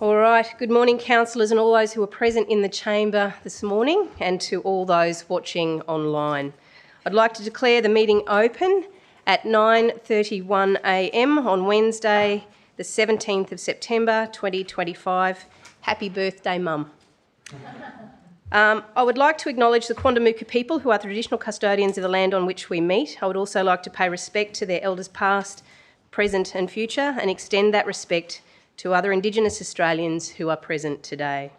All right, good morning councillors and all those who are present in the chamber this morning and to all those watching online. I'd like to declare the meeting open at 9:31am on Wednesday the 17th of September 2025. Happy birthday, Mum. I would like to acknowledge the Quandamooka people who are the traditional custodians of the land on which we meet. I would also like to pay respect to their elders past, present and future and extend that respect to other Indigenous Australians who are present today.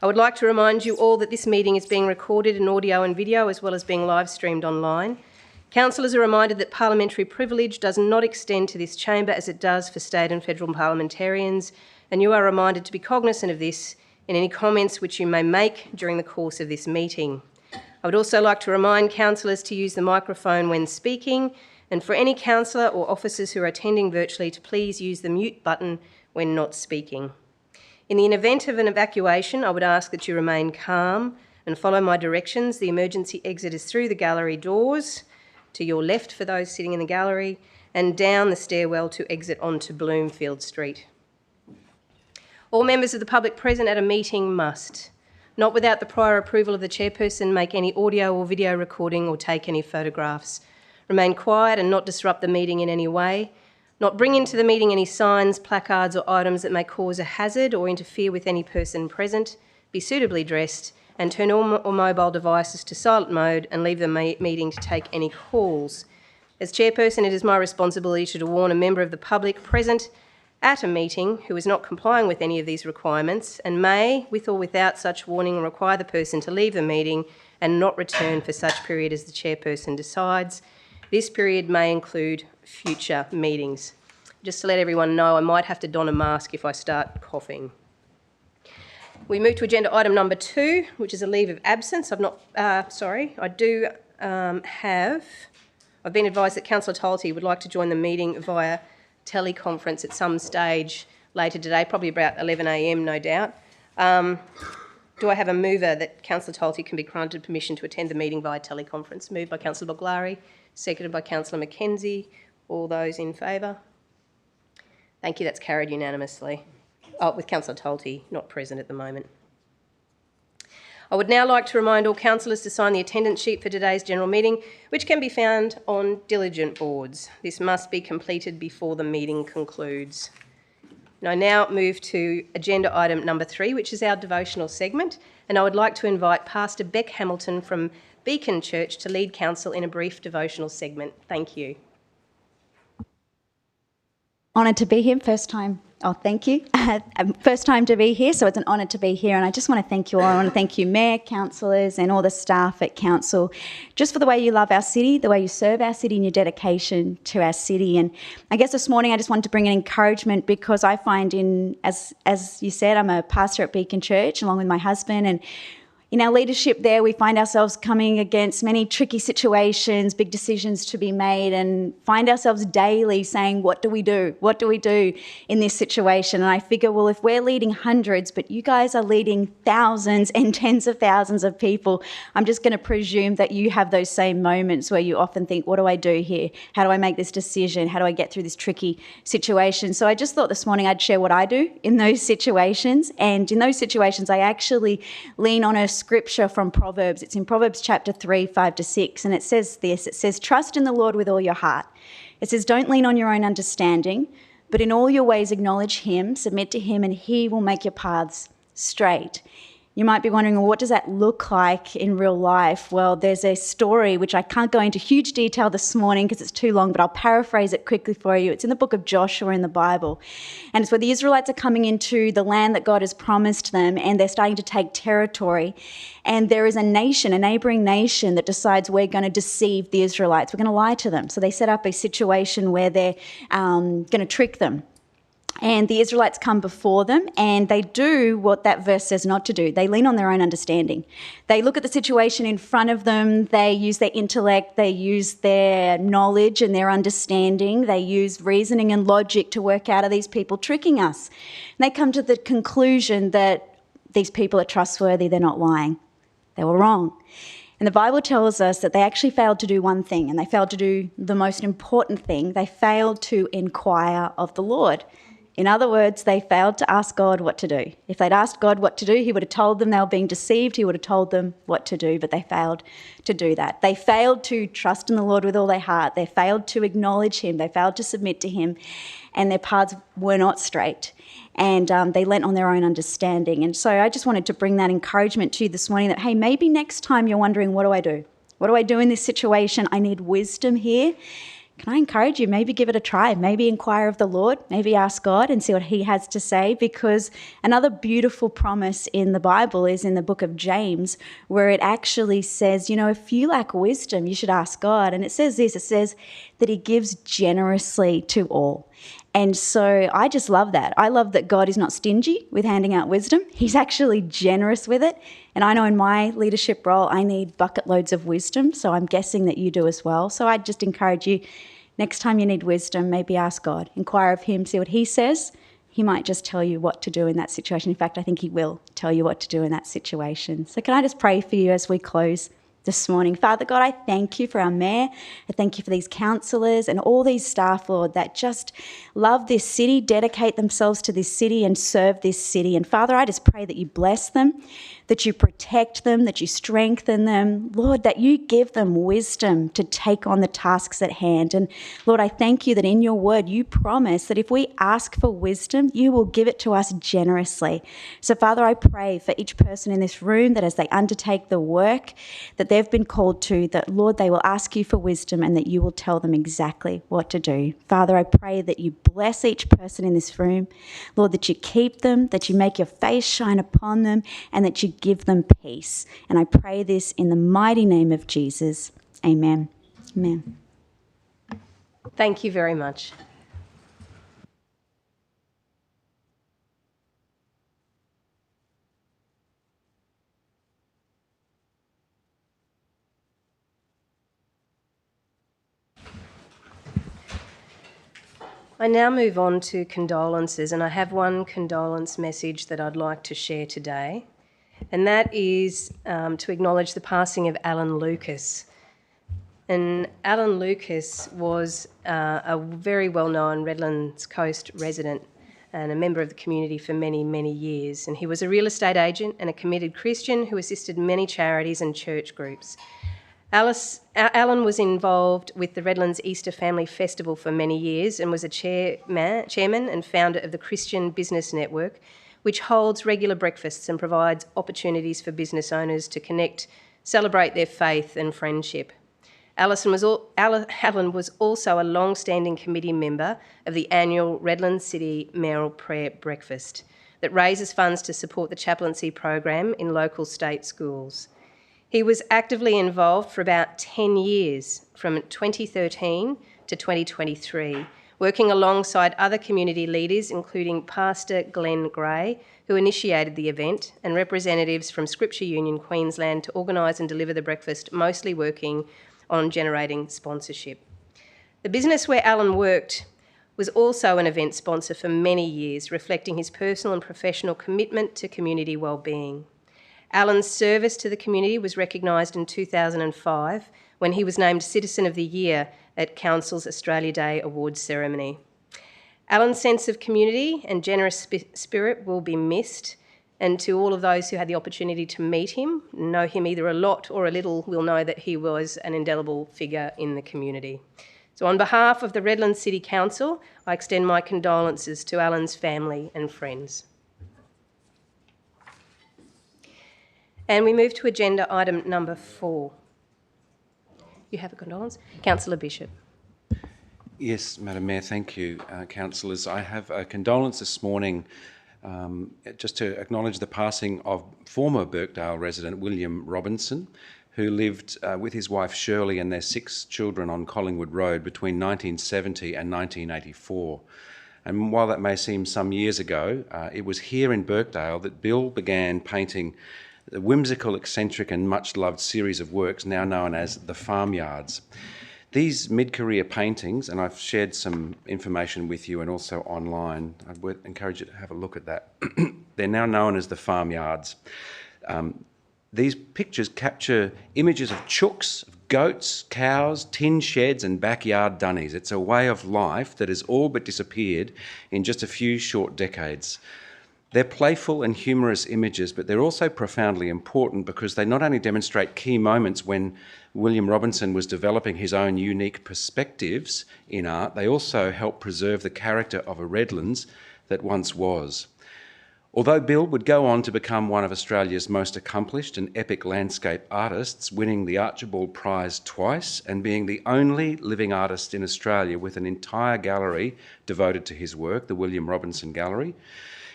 I would like to remind you all that this meeting is being recorded in audio and video as well as being live streamed online. Councillors are reminded that parliamentary privilege does not extend to this chamber as it does for state and federal parliamentarians, and you are reminded to be cognisant of this in any comments which you may make during the course of this meeting. I would also like to remind councillors to use the microphone when speaking, and for any councillor or officers who are attending virtually to please use the mute button when not speaking. In the event of an evacuation, I would ask that you remain calm and follow my directions. The emergency exit is through the gallery doors, to your left for those sitting in the gallery, and down the stairwell to exit onto Bloomfield Street. All members of the public present at a meeting must, not without the prior approval of the chairperson, make any audio or video recording or take any photographs. Remain quiet and not disrupt the meeting in any way. Not bring into the meeting any signs, placards or items that may cause a hazard or interfere with any person present. Be suitably dressed and turn all mobile devices to silent mode and leave the meeting to take any calls. As chairperson, it is my responsibility to warn a member of the public present at a meeting who is not complying with any of these requirements and may, with or without such warning, require the person to leave the meeting and not return for such period as the chairperson decides. This period may include future meetings. Just to let everyone know, I might have to don a mask if I start coughing. We move to agenda item number 2, which is a leave of absence. I've been advised that Councillor Tolty would like to join the meeting via teleconference at some stage later today, probably about 11am, no doubt. Do I have a mover that Councillor Tolty can be granted permission to attend the meeting via teleconference? Moved by Councillor Boglari, seconded by Councillor Mackenzie. All those in favour? Thank you, that's carried unanimously. With Councillor Tolty not present at the moment. I would now like to remind all councillors to sign the attendance sheet for today's general meeting, which can be found on diligent boards. This must be completed before the meeting concludes. And I now move to agenda item number 3, which is our devotional segment, and I would like to invite Pastor Beck Hamilton from Beacon Church to lead council in a brief devotional segment. Thank you. Honoured to be here, first time. Oh, thank you. First time to be here, so it's an honour to be here. And I just want to thank you all. I want to thank you, Mayor, councillors and all the staff at council, just for the way you love our city, the way you serve our city and your dedication to our city. And I guess this morning I just wanted to bring an encouragement because I find as you said, I'm a pastor at Beacon Church along with my husband, and in our leadership there, we find ourselves coming against many tricky situations, big decisions to be made, and find ourselves daily saying, what do we do? What do we do in this situation? And I figure, well, if we're leading hundreds, but you guys are leading thousands and tens of thousands of people, I'm just going to presume that you have those same moments where you often think, what do I do here? How do I make this decision? How do I get through this tricky situation? So I just thought this morning I'd share what I do in those situations. And in those situations, I actually lean on a scripture from Proverbs. It's in Proverbs chapter 3, 5-6, and it says this. It says, trust in the Lord with all your heart. It says, don't lean on your own understanding, but in all your ways acknowledge him, submit to him, and he will make your paths straight. You might be wondering, well, what does that look like in real life? Well, there's a story which I can't go into huge detail this morning because it's too long, but I'll paraphrase it quickly for you. It's in the book of Joshua in the Bible. And it's where the Israelites are coming into the land that God has promised them, and they're starting to take territory. And there is a nation, a neighbouring nation, that decides we're going to deceive the Israelites. We're going to lie to them. So they set up a situation where they're going to trick them. And the Israelites come before them and they do what that verse says not to do. They lean on their own understanding. They look at the situation in front of them. They use their intellect. They use their knowledge and their understanding. They use reasoning and logic to work out, are these people tricking us? And they come to the conclusion that these people are trustworthy. They're not lying. They were wrong. And the Bible tells us that they actually failed to do one thing, and they failed to do the most important thing. They failed to inquire of the Lord. In other words, they failed to ask God what to do. If they'd asked God what to do, he would have told them they were being deceived. He would have told them what to do, but they failed to do that. They failed to trust in the Lord with all their heart. They failed to acknowledge him. They failed to submit to him, and their paths were not straight. And they lent on their own understanding. And so I just wanted to bring that encouragement to you this morning that, hey, maybe next time you're wondering, what do I do? What do I do in this situation? I need wisdom here. Can I encourage you, maybe give it a try, maybe inquire of the Lord, maybe ask God and see what he has to say, because another beautiful promise in the Bible is in the book of James, where it actually says, if you lack wisdom, you should ask God. And it says this, it says that he gives generously to all. And so I just love that. I love that God is not stingy with handing out wisdom. He's actually generous with it. And I know in my leadership role, I need bucket loads of wisdom. So I'm guessing that you do as well. So I just encourage you, next time you need wisdom, maybe ask God, inquire of him, see what he says. He might just tell you what to do in that situation. In fact, I think he will tell you what to do in that situation. So can I just pray for you as we close this morning? Father God, I thank you for our mayor. I thank you for these councillors and all these staff, Lord, that just love this city, dedicate themselves to this city and serve this city. And Father, I just pray that you bless them, that you protect them, that you strengthen them. Lord, that you give them wisdom to take on the tasks at hand. And Lord, I thank you that in your word, you promise that if we ask for wisdom, you will give it to us generously. So Father, I pray for each person in this room that as they undertake the work that they've been called to, that Lord, they will ask you for wisdom and that you will tell them exactly what to do. Father, I pray that you bless each person in this room. Lord, that you keep them, that you make your face shine upon them, and that you give them peace. And I pray this in the mighty name of Jesus. Amen. Amen. Thank you very much. I now move on to condolences, and I have one condolence message that I'd like to share today, and that is to acknowledge the passing of Alan Lucas. And Alan Lucas was a very well-known Redlands Coast resident and a member of the community for many, many years. And he was a real estate agent and a committed Christian who assisted many charities and church groups. Alan was involved with the Redlands Easter Family Festival for many years and was a chairman and founder of the Christian Business Network, which holds regular breakfasts and provides opportunities for business owners to connect, celebrate their faith and friendship. Alan was also a long-standing committee member of the annual Redland City Mayoral Prayer Breakfast that raises funds to support the chaplaincy program in local state schools. He was actively involved for about 10 years, from 2013 to 2023, working alongside other community leaders, including Pastor Glenn Gray, who initiated the event, and representatives from Scripture Union Queensland to organise and deliver the breakfast, mostly working on generating sponsorship. The business where Alan worked was also an event sponsor for many years, reflecting his personal and professional commitment to community wellbeing. Alan's service to the community was recognised in 2005 when he was named Citizen of the Year at Council's Australia Day Awards ceremony. Alan's sense of community and generous spirit will be missed, and to all of those who had the opportunity to meet him, know him either a lot or a little, will know that he was an indelible figure in the community. So on behalf of the Redland City Council, I extend my condolences to Alan's family and friends. And we move to agenda item number 4. You have a condolence? Councillor Bishop. Yes, Madam Mayor, thank you, councillors. I have a condolence this morning just to acknowledge the passing of former Birkdale resident William Robinson, who lived with his wife Shirley and their 6 children on Collingwood Road between 1970 and 1984. And while that may seem some years ago, it was here in Birkdale that Bill began painting the whimsical, eccentric and much-loved series of works now known as the Farmyards. These mid-career paintings, and I've shared some information with you and also online, I would encourage you to have a look at that. They're now known as the Farmyards. These pictures capture images of chooks, of goats, cows, tin sheds and backyard dunnies. It's a way of life that has all but disappeared in just a few short decades. They're playful and humorous images, but they're also profoundly important because they not only demonstrate key moments when William Robinson was developing his own unique perspectives in art, they also help preserve the character of a Redlands that once was. Although Bill would go on to become one of Australia's most accomplished and epic landscape artists, winning the Archibald Prize twice and being the only living artist in Australia with an entire gallery devoted to his work, the William Robinson Gallery,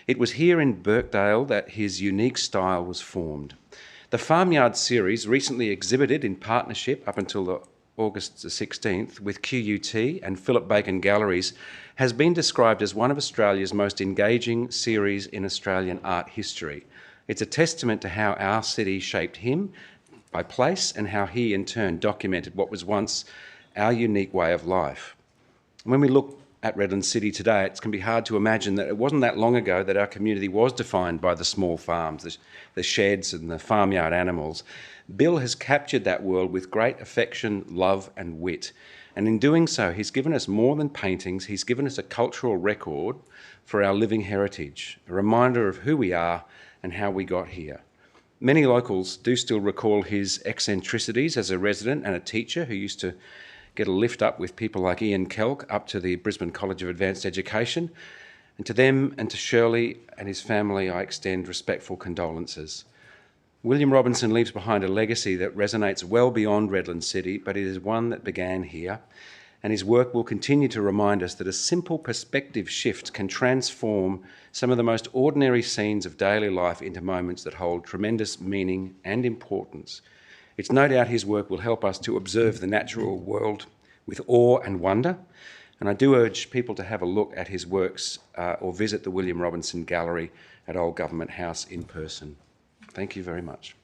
it was here in Birkdale that his unique style was formed. The Farmyard series, recently exhibited in partnership up until August the 16th with QUT and Philip Bacon Galleries, has been described as one of Australia's most engaging series in Australian art history. It's a testament to how our city shaped him by place and how he in turn documented what was once our unique way of life. When we look at Redland City today, it can be hard to imagine that it wasn't that long ago that our community was defined by the small farms, the sheds and the farmyard animals. Bill has captured that world with great affection, love and wit. And in doing so, he's given us more than paintings, he's given us a cultural record for our living heritage, a reminder of who we are and how we got here. Many locals do still recall his eccentricities as a resident and a teacher who used to get a lift up with people like Ian Kelk up to the Brisbane College of Advanced Education. And to them and to Shirley and his family, I extend respectful condolences. William Robinson leaves behind a legacy that resonates well beyond Redland City, but it is one that began here, and his work will continue to remind us that a simple perspective shift can transform some of the most ordinary scenes of daily life into moments that hold tremendous meaning and importance. It's no doubt his work will help us to observe the natural world with awe and wonder, and I do urge people to have a look at his works or visit the William Robinson Gallery at Old Government House in person. Thank you very much.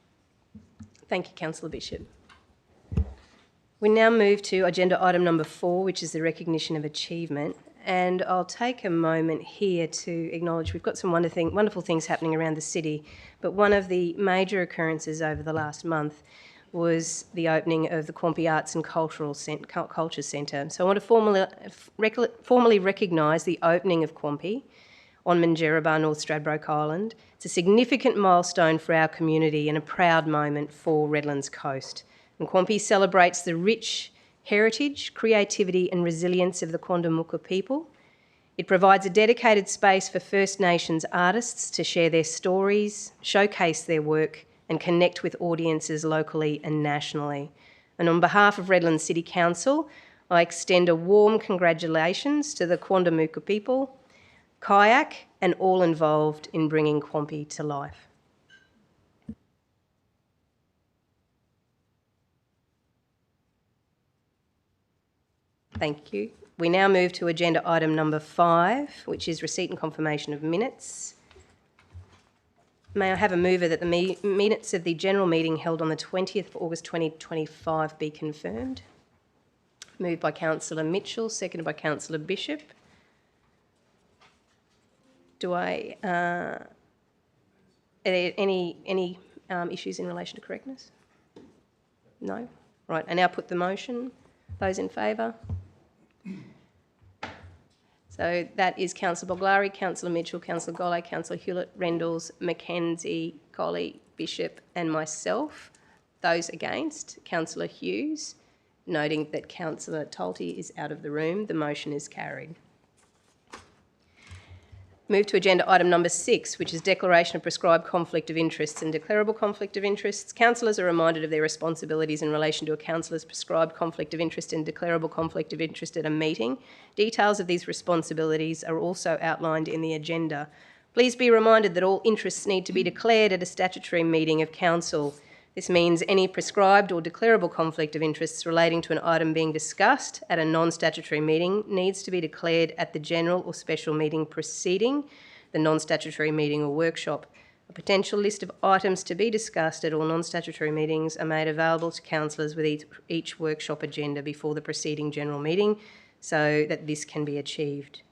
Thank you, Councillor Bishop. We now move to agenda item number 4, which is the recognition of achievement. And I'll take a moment here to acknowledge we've got some wonderful things happening around the city, but one of the major occurrences over the last month was the opening of the Quampi Arts and Culture Centre. So I want to formally recognise the opening of Quampi on Minjerribah, North Stradbroke Island. It's a significant milestone for our community and a proud moment for Redlands Coast. And Quampi celebrates the rich heritage, creativity and resilience of the Quandamooka people. It provides a dedicated space for First Nations artists to share their stories, showcase their work and connect with audiences locally and nationally. And on behalf of Redland City Council, I extend a warm congratulations to the Quandamooka people, Kayak and all involved in bringing Quampi to life. Thank you. We now move to agenda item number 5, which is receipt and confirmation of minutes. May I have a mover that the minutes of the general meeting held on the 20th of August 2025 be confirmed? Moved by Councillor Mitchell, seconded by Councillor Bishop. Are there any issues in relation to correctness? No? Right, I now put the motion. Those in favour? So that is Councillor Boglari, Councillor Mitchell, Councillor Golley, Councillor Hewlett, Rendles, Mackenzie, Colley, Bishop and myself. Those against, Councillor Hughes. Noting that Councillor Tolte is out of the room, the motion is carried. Move to agenda item number 6, which is declaration of prescribed conflict of interests and declarable conflict of interests. Councillors are reminded of their responsibilities in relation to a councillor's prescribed conflict of interest and declarable conflict of interest at a meeting. Details of these responsibilities are also outlined in the agenda. Please be reminded that all interests need to be declared at a statutory meeting of council. This means any prescribed or declarable conflict of interests relating to an item being discussed at a non-statutory meeting needs to be declared at the general or special meeting preceding the non-statutory meeting or workshop. A potential list of items to be discussed at all non-statutory meetings are made available to councillors with each workshop agenda before the preceding general meeting so that this can be achieved.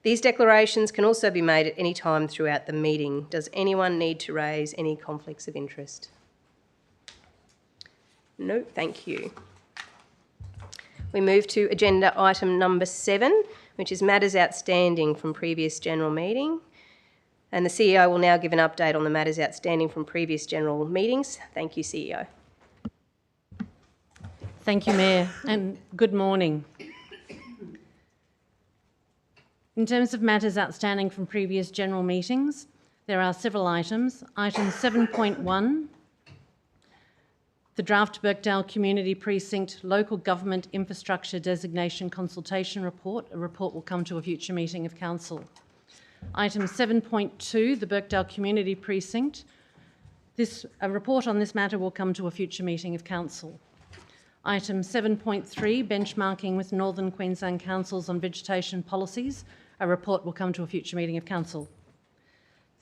These declarations can also be made at any time throughout the meeting. Does anyone need to raise any conflicts of interest? No, thank you. We move to agenda item number 7, which is matters outstanding from previous general meeting. And the CEO will now give an update on the matters outstanding from previous general meetings. Thank you, CEO. Thank you, Mayor, and good morning. In terms of matters outstanding from previous general meetings, there are several items. Item 7.1, the draft Birkdale Community Precinct Local Government Infrastructure Designation Consultation Report. A report will come to a future meeting of Council. Item 7.2, the Birkdale Community Precinct. A report on this matter will come to a future meeting of Council. Item 7.3, benchmarking with Northern Queensland Councils on vegetation policies. A report will come to a future meeting of Council.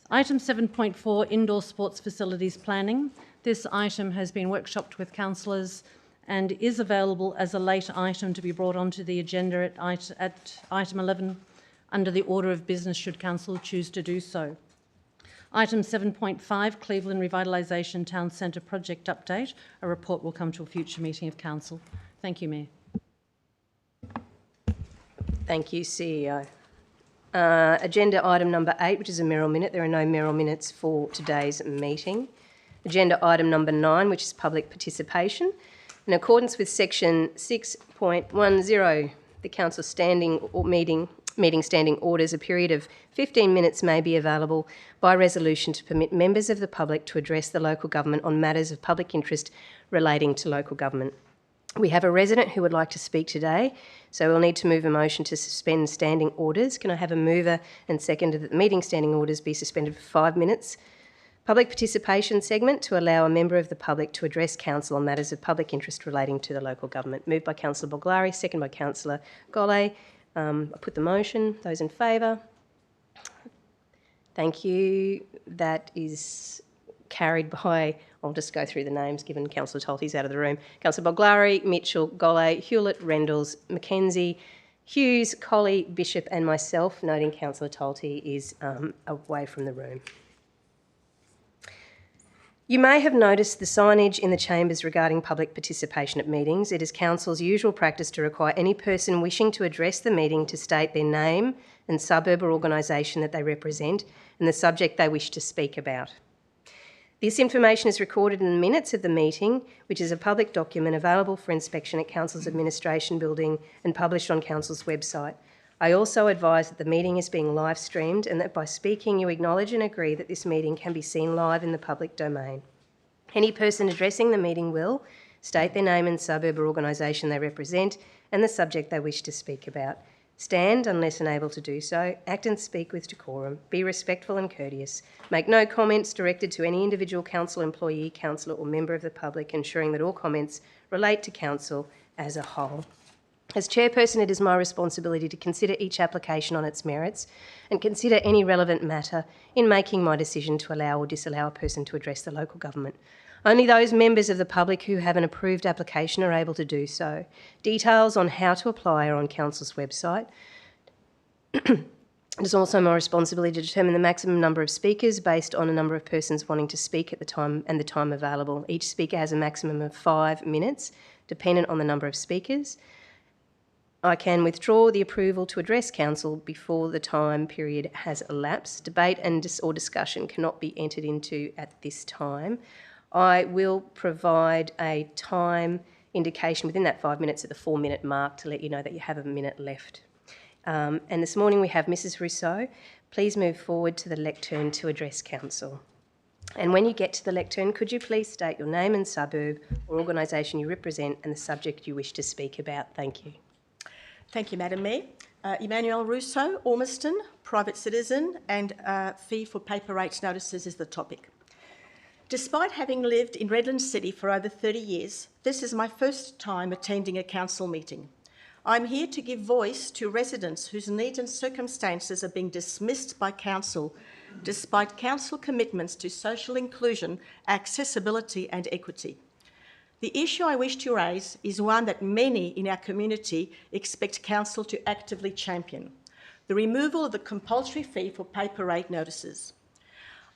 Item 7.4, indoor sports facilities planning. This item has been workshopped with councillors and is available as a late item to be brought onto the agenda at item 11 under the order of business should Council choose to do so. Item 7.5, Cleveland Revitalisation Town Centre Project Update. A report will come to a future meeting of Council. Thank you, Mayor. Thank you, CEO. Agenda item number 8, which is a mayoral minute. There are no mayoral minutes for today's meeting. Agenda item number 9, which is public participation. In accordance with section 6.10, the Council meeting standing orders, a period of 15 minutes may be available by resolution to permit members of the public to address the local government on matters of public interest relating to local government. We have a resident who would like to speak today, so we'll need to move a motion to suspend standing orders. Can I have a mover and seconder that the meeting standing orders be suspended for 5 minutes? Public participation segment to allow a member of the public to address Council on matters of public interest relating to the local government. Moved by Councillor Boglari, second by Councillor Golay. I put the motion. Those in favour? Thank you. That is carried by, I'll just go through the names given Councillor Tolte's out of the room. Councillor Boglari, Mitchell, Golay, Hewlett, Rendles, Mackenzie, Hughes, Colley, Bishop and myself, noting Councillor Tolte is away from the room. You may have noticed the signage in the chambers regarding public participation at meetings. It is Council's usual practice to require any person wishing to address the meeting to state their name and suburb or organisation that they represent and the subject they wish to speak about. This information is recorded in the minutes of the meeting, which is a public document available for inspection at Council's administration building and published on Council's website. I also advise that the meeting is being live streamed and that by speaking you acknowledge and agree that this meeting can be seen live in the public domain. Any person addressing the meeting will state their name and suburb or organisation they represent and the subject they wish to speak about. Stand unless unable to do so. Act and speak with decorum. Be respectful and courteous. Make no comments directed to any individual council employee, councillor or member of the public, ensuring that all comments relate to council as a whole. As chairperson, it is my responsibility to consider each application on its merits and consider any relevant matter in making my decision to allow or disallow a person to address the local government. Only those members of the public who have an approved application are able to do so. Details on how to apply are on Council's website. It is also my responsibility to determine the maximum number of speakers based on a number of persons wanting to speak at the time and the time available. Each speaker has a maximum of 5 minutes, dependent on the number of speakers. I can withdraw the approval to address Council before the time period has elapsed. Debate or discussion cannot be entered into at this time. I will provide a time indication within that 5 minutes at the 4-minute mark to let you know that you have a minute left. And this morning we have Mrs Rousseau. Please move forward to the lectern to address Council. And when you get to the lectern, could you please state your name and suburb or organisation you represent and the subject you wish to speak about? Thank you. Thank you, Madam Mayor. Emmanuel Rousseau, Ormiston, private citizen, and fee for paper rates notices is the topic. Despite having lived in Redland City for over 30 years, this is my first time attending a council meeting. I'm here to give voice to residents whose needs and circumstances are being dismissed by council, despite council commitments to social inclusion, accessibility and equity. The issue I wish to raise is one that many in our community expect council to actively champion: the removal of the compulsory fee for paper rate notices.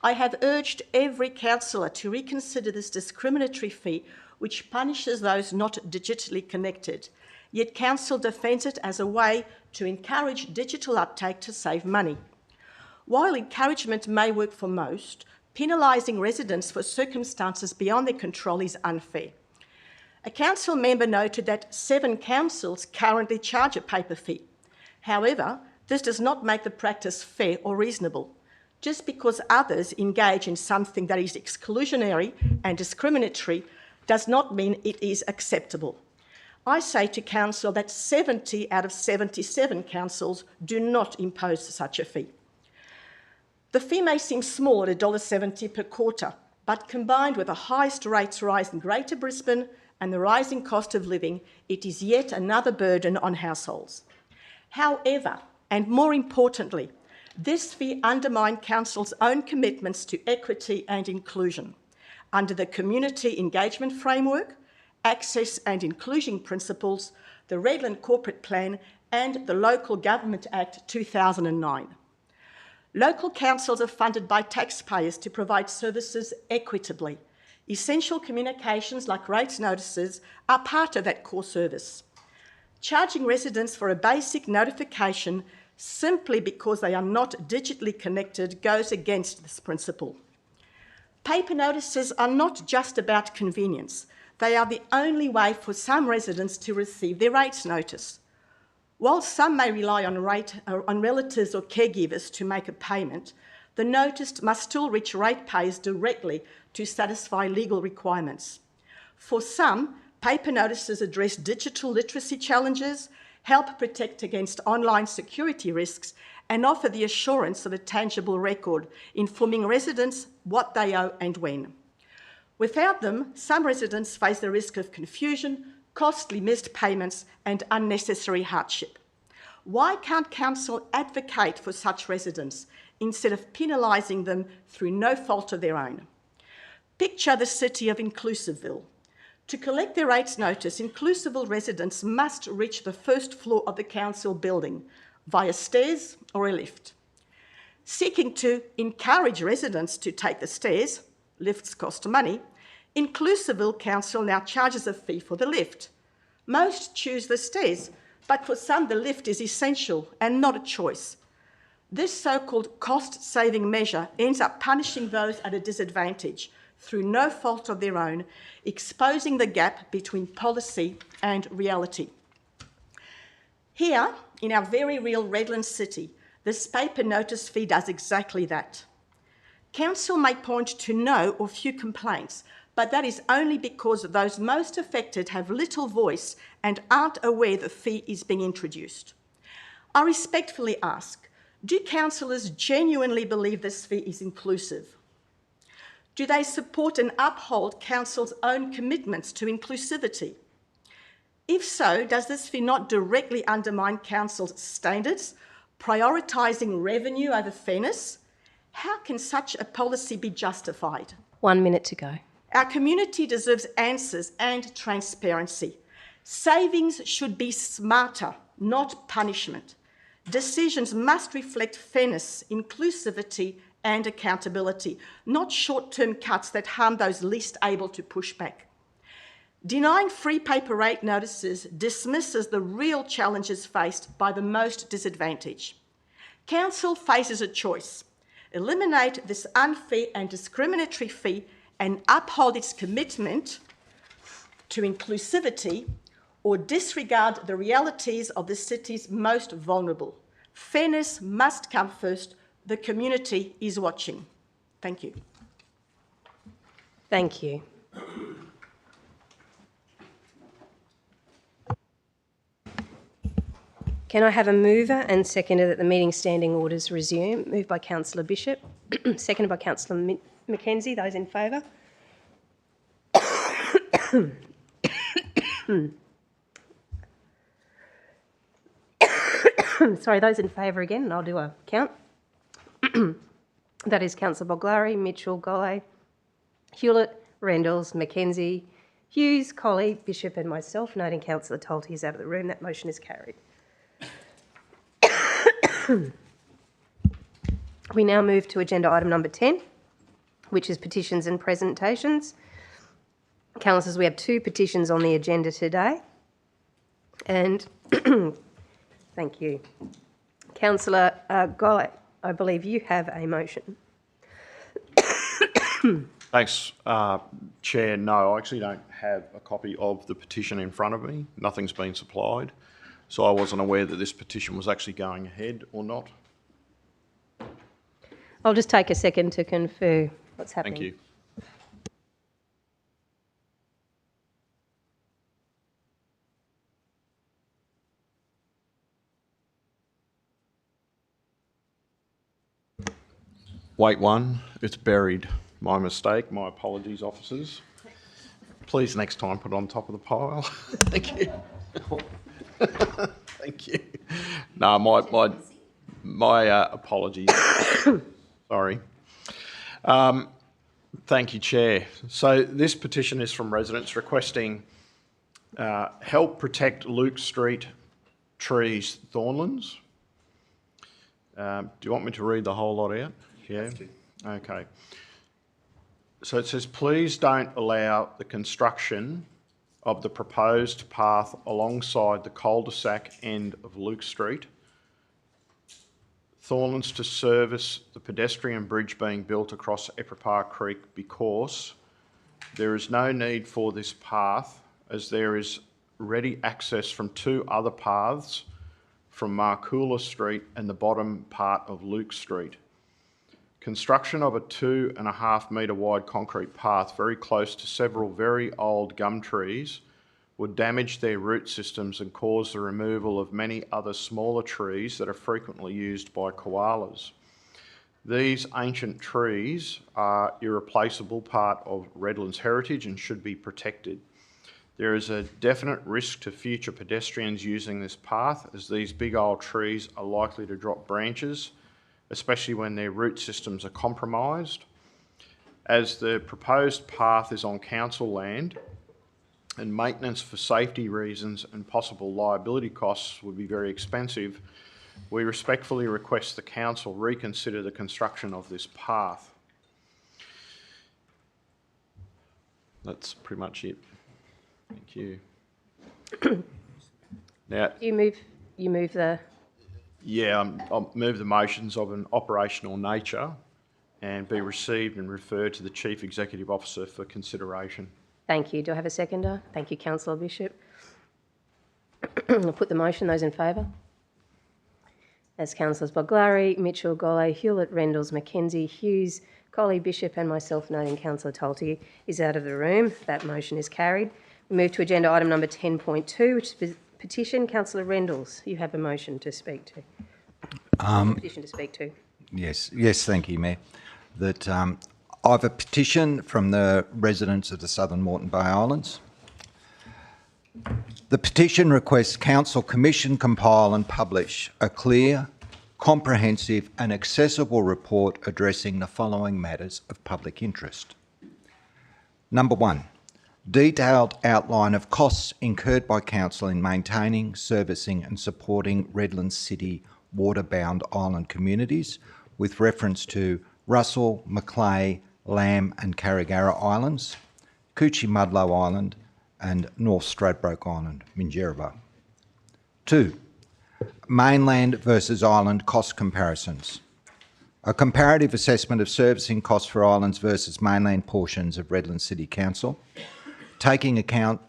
I have urged every councillor to reconsider this discriminatory fee which punishes those not digitally connected, yet Council defends it as a way to encourage digital uptake to save money. While encouragement may work for most, penalising residents for circumstances beyond their control is unfair. A council member noted that 7 councils currently charge a paper fee. However, this does not make the practice fair or reasonable. Just because others engage in something that is exclusionary and discriminatory does not mean it is acceptable. I say to Council that 70 out of 77 councils do not impose such a fee. The fee may seem small at $1.70 per quarter, but combined with the highest rates rise in Greater Brisbane and the rising cost of living, it is yet another burden on households. However, and more importantly, this fee undermines Council's own commitments to equity and inclusion under the Community Engagement Framework, Access and Inclusion Principles, the Redland Corporate Plan and the Local Government Act 2009. Local councils are funded by taxpayers to provide services equitably. Essential communications like rates notices are part of that core service. Charging residents for a basic notification simply because they are not digitally connected goes against this principle. Paper notices are not just about convenience. They are the only way for some residents to receive their rates notice. While some may rely on relatives or caregivers to make a payment, the notice must still reach ratepayers directly to satisfy legal requirements. For some, paper notices address digital literacy challenges, help protect against online security risks, and offer the assurance of a tangible record, informing residents what they owe and when. Without them, some residents face the risk of confusion, costly missed payments, and unnecessary hardship. Why can't Council advocate for such residents instead of penalising them through no fault of their own? Picture the city of Inclusiveville. To collect their rates notice, Inclusiveville residents must reach the first floor of the council building via stairs or a lift. Seeking to encourage residents to take the stairs, lifts cost money, Inclusiveville Council now charges a fee for the lift. Most choose the stairs, but for some the lift is essential and not a choice. This so-called cost-saving measure ends up punishing those at a disadvantage through no fault of their own, exposing the gap between policy and reality. Here, in our very real Redland City, this paper notice fee does exactly that. Council may point to no or few complaints, but that is only because those most affected have little voice and aren't aware the fee is being introduced. I respectfully ask, do councillors genuinely believe this fee is inclusive? Do they support and uphold Council's own commitments to inclusivity? If so, does this fee not directly undermine Council's standards, prioritising revenue over fairness? How can such a policy be justified? 1 minute to go. Our community deserves answers and transparency. Savings should be smarter, not punishment. Decisions must reflect fairness, inclusivity, and accountability, not short-term cuts that harm those least able to push back. Denying free paper rate notices dismisses the real challenges faced by the most disadvantaged. Council faces a choice: eliminate this unfair and discriminatory fee and uphold its commitment to inclusivity, or disregard the realities of the city's most vulnerable. Fairness must come first. The community is watching. Thank you. Thank you. Can I have a mover and seconder that the meeting standing orders resume? Moved by Councillor Bishop, seconded by Councillor Mackenzie. Those in favour? Sorry, those in favour again, and I'll do a count. That is Councillor Boglari, Mitchell, Golay, Hewlett, Rendles, Mackenzie, Hughes, Colley, Bishop and myself. Noting Councillor Tolte is out of the room, that motion is carried. We now move to agenda item number 10. which is petitions and presentations. Councillors, we have 2 petitions on the agenda today. And thank you. Councillor Guy, I believe you have a motion. Thanks, Chair. No, I actually don't have a copy of the petition in front of me. Nothing's been supplied. So I wasn't aware that this petition was actually going ahead or not. I'll just take a second to confer what's happening. Thank you. Wait one, it's buried. My mistake, my apologies, officers. Please next time put it on top of the pile. Thank you. Thank you. No, my apologies. Sorry. Thank you, Chair. So this petition is from residents requesting help protect Luke Street trees, thornlands. Do you want me to read the whole lot out? Yeah. Okay. So it says, please don't allow the construction of the proposed path alongside the cul-de-sac end of Luke Street, Thornlands to service the pedestrian bridge being built across Ephrapar Creek because there is no need for this path as there is ready access from 2 other paths from Marcoola Street and the bottom part of Luke Street. Construction of a 2.5 metre wide concrete path very close to several very old gum trees would damage their root systems and cause the removal of many other smaller trees that are frequently used by koalas. These ancient trees are an irreplaceable part of Redland's heritage and should be protected. There is a definite risk to future pedestrians using this path as these big old trees are likely to drop branches, especially when their root systems are compromised. As the proposed path is on council land and maintenance for safety reasons and possible liability costs would be very expensive, we respectfully request the council reconsider the construction of this path. That's pretty much it. Thank you. Now, You move the... yeah, I'll move the motions of an operational nature and be received and referred to the Chief Executive Officer for consideration. Thank you. Do I have a seconder? Thank you, Councillor Bishop. I'll put the motion. Those in favour? As Councillors Boglari, Mitchell, Gole, Hewlett, Rendles, Mackenzie, Hughes, Colley, Bishop and myself, noting Councillor Talty is out of the room. That motion is carried. We move to agenda item number 10.2, which is petition. Councillor Rendles, you have a motion to speak to. Petition to speak to. Yes, thank you, Mayor. That I have a petition from the residents of the Southern Moreton Bay Islands. The petition requests Council commission, compile and publish a clear, comprehensive and accessible report addressing the following matters of public interest. Number 1, detailed outline of costs incurred by Council in maintaining, servicing and supporting Redland City waterbound island communities with reference to Russell, Macleay, Lamb and Carragara Islands, Coochie-Mudlow Island and North Stradbroke Island, Minjerribah. 2, mainland versus island cost comparisons. A comparative assessment of servicing costs for islands versus mainland portions of Redland City Council, taking account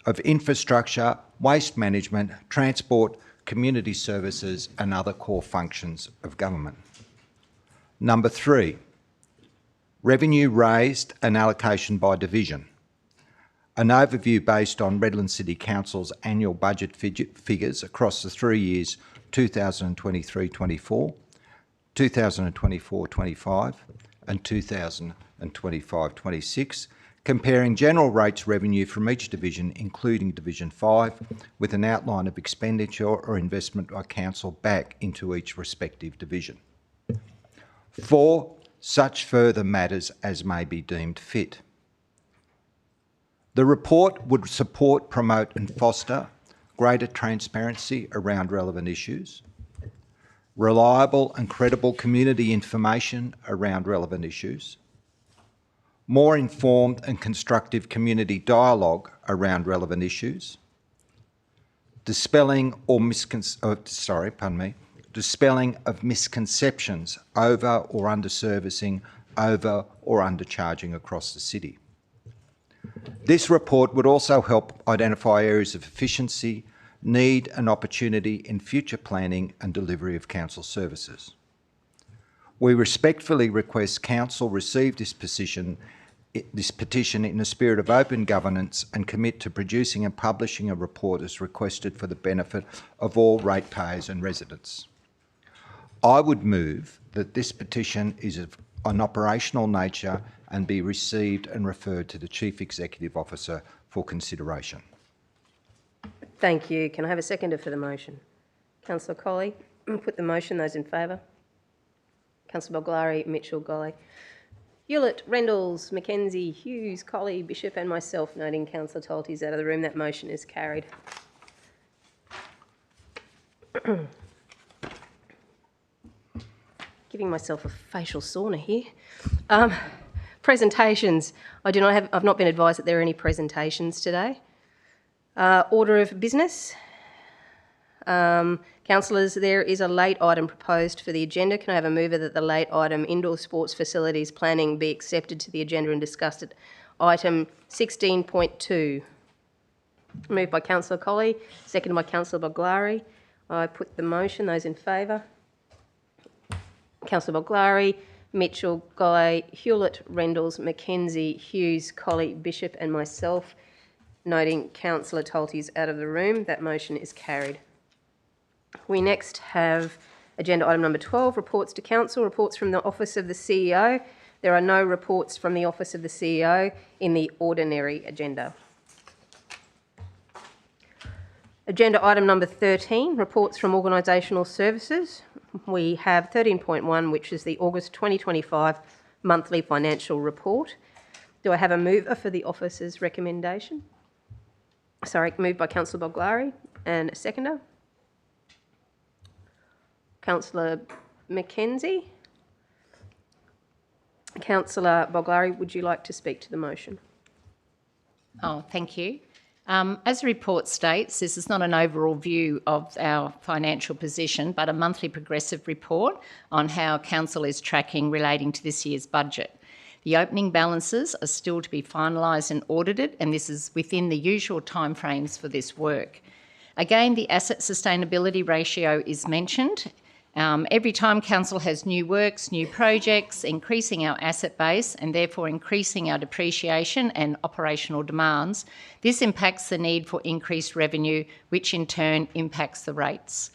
of infrastructure, waste management, transport, community services and other core functions of government. Number 3, revenue raised and allocation by division. An overview based on Redland City Council's annual budget figures across the 3 years 2023-24, 2024-25 and 2025-26, comparing general rates revenue from each division, including Division 5, with an outline of expenditure or investment by Council back into each respective division. 4, such further matters as may be deemed fit. The report would support, promote and foster greater transparency around relevant issues, reliable and credible community information around relevant issues, more informed and constructive community dialogue around relevant issues, dispelling of misconceptions over or underservicing, over or undercharging across the city. This report would also help identify areas of efficiency, need and opportunity in future planning and delivery of council services. We respectfully request Council receive this petition in a spirit of open governance and commit to producing and publishing a report as requested for the benefit of all ratepayers and residents. I would move that this petition is of an operational nature and be received and referred to the Chief Executive Officer for consideration. Thank you. Can I have a seconder for the motion? Councillor Colley, put the motion. Those in favour? Councillor Boglari, Mitchell, Golly. Hewlett, Rendalls, Mackenzie, Hughes, Colley, Bishop and myself, noting Councillor Tolty's out of the room. That motion is carried. Giving myself a facial sauna here. Presentations. I've not been advised that there are any presentations today. Order of business. Councillors, there is a late item proposed for the agenda. Can I have a mover that the late item indoor sports facilities planning be accepted to the agenda and discussed at item 16.2? Moved by Councillor Colley, seconded by Councillor Boglari. I put the motion. Those in favour? Councillor Boglari, Mitchell, Guy, Hewlett, Rendalls, Mackenzie, Hughes, Colley, Bishop and myself, noting Councillor Tolty's out of the room. That motion is carried. We next have agenda item number 12, reports to Council, reports from the Office of the CEO. There are no reports from the Office of the CEO in the ordinary agenda. Agenda item number 13, reports from organisational services. We have 13.1, which is the August 2025 monthly financial report. Do I have a mover for the office's recommendation? Sorry, moved by Councillor Boglari and a seconder. Councillor Mackenzie. Councillor Boglari, would you like to speak to the motion? Oh, thank you. As the report states, this is not an overall view of our financial position, but a monthly progressive report on how Council is tracking relating to this year's budget. The opening balances are still to be finalised and audited, and this is within the usual timeframes for this work. Again, the asset sustainability ratio is mentioned. Every time Council has new works, new projects, increasing our asset base and therefore increasing our depreciation and operational demands, this impacts the need for increased revenue, which in turn impacts the rates.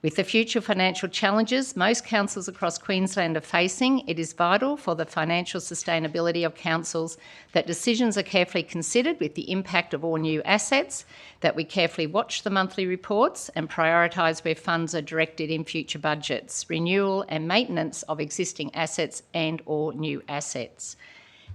With the future financial challenges most councils across Queensland are facing, it is vital for the financial sustainability of councils that decisions are carefully considered with the impact of all new assets, that we carefully watch the monthly reports and prioritise where funds are directed in future budgets, renewal and maintenance of existing assets and or new assets.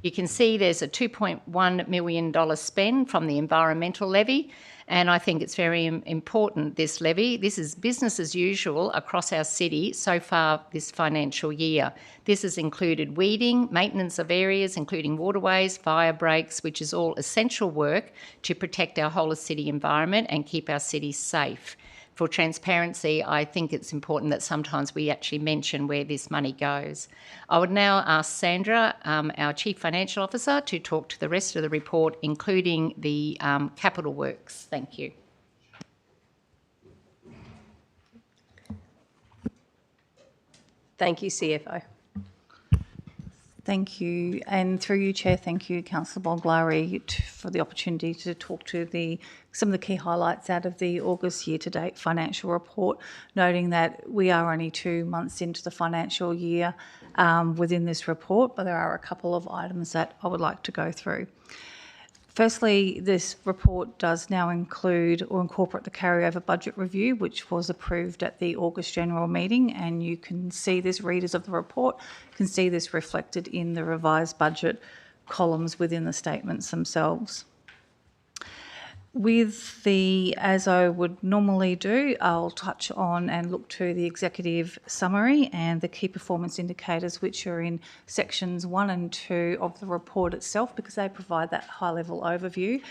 You can see there's a $2.1 million spend from the environmental levy, and I think it's very important, this levy. This is business as usual across our city so far this financial year. This has included weeding, maintenance of areas, including waterways, fire breaks, which is all essential work to protect our whole of city environment and keep our city safe. For transparency, I think it's important that sometimes we actually mention where this money goes. I would now ask Sandra, our Chief Financial Officer, to talk to the rest of the report, including the capital works. Thank you. Thank you, CFO. Thank you. And through you, Chair, thank you, Councillor Boglari, for the opportunity to talk to some of the key highlights out of the August year-to-date financial report, noting that we are only 2 months into the financial year within this report, but there are a couple of items that I would like to go through. Firstly, this report does now include or incorporate the carryover budget review, which was approved at the August general meeting, and you can see this, readers of the report can see this reflected in the revised budget columns within the statements themselves. With as I would normally do, I'll touch on and look to the executive summary and the key performance indicators, which are in sections 1 and 2 of the report itself, because they provide that high-level overview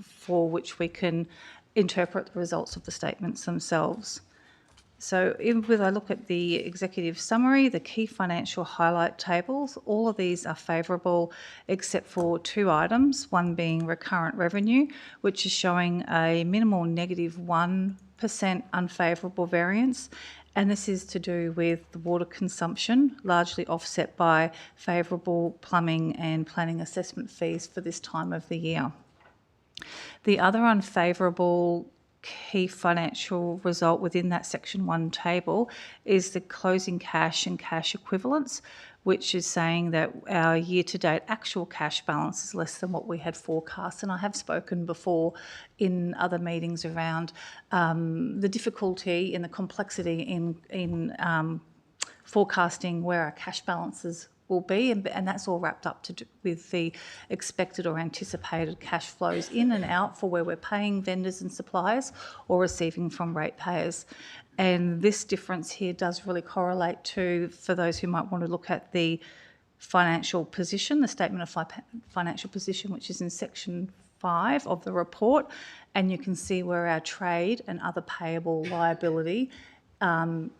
for which we can interpret the results of the statements themselves. So if I look at the executive summary, the key financial highlight tables, all of these are favourable except for 2 items, one being recurrent revenue, which is showing a minimal -1% unfavourable variance. And this is to do with the water consumption, largely offset by favourable plumbing and planning assessment fees for this time of the year. The other unfavourable key financial result within that section 1 table is the closing cash and cash equivalents, which is saying that our year-to-date actual cash balance is less than what we had forecast. And I have spoken before in other meetings around the difficulty and the complexity in forecasting where our cash balances will be, and that's all wrapped up with the expected or anticipated cash flows in and out for where we're paying vendors and suppliers or receiving from ratepayers. And this difference here does really correlate to, for those who might want to look at the financial position, the statement of financial position, which is in section 5 of the report, and you can see where our trade and other payable liability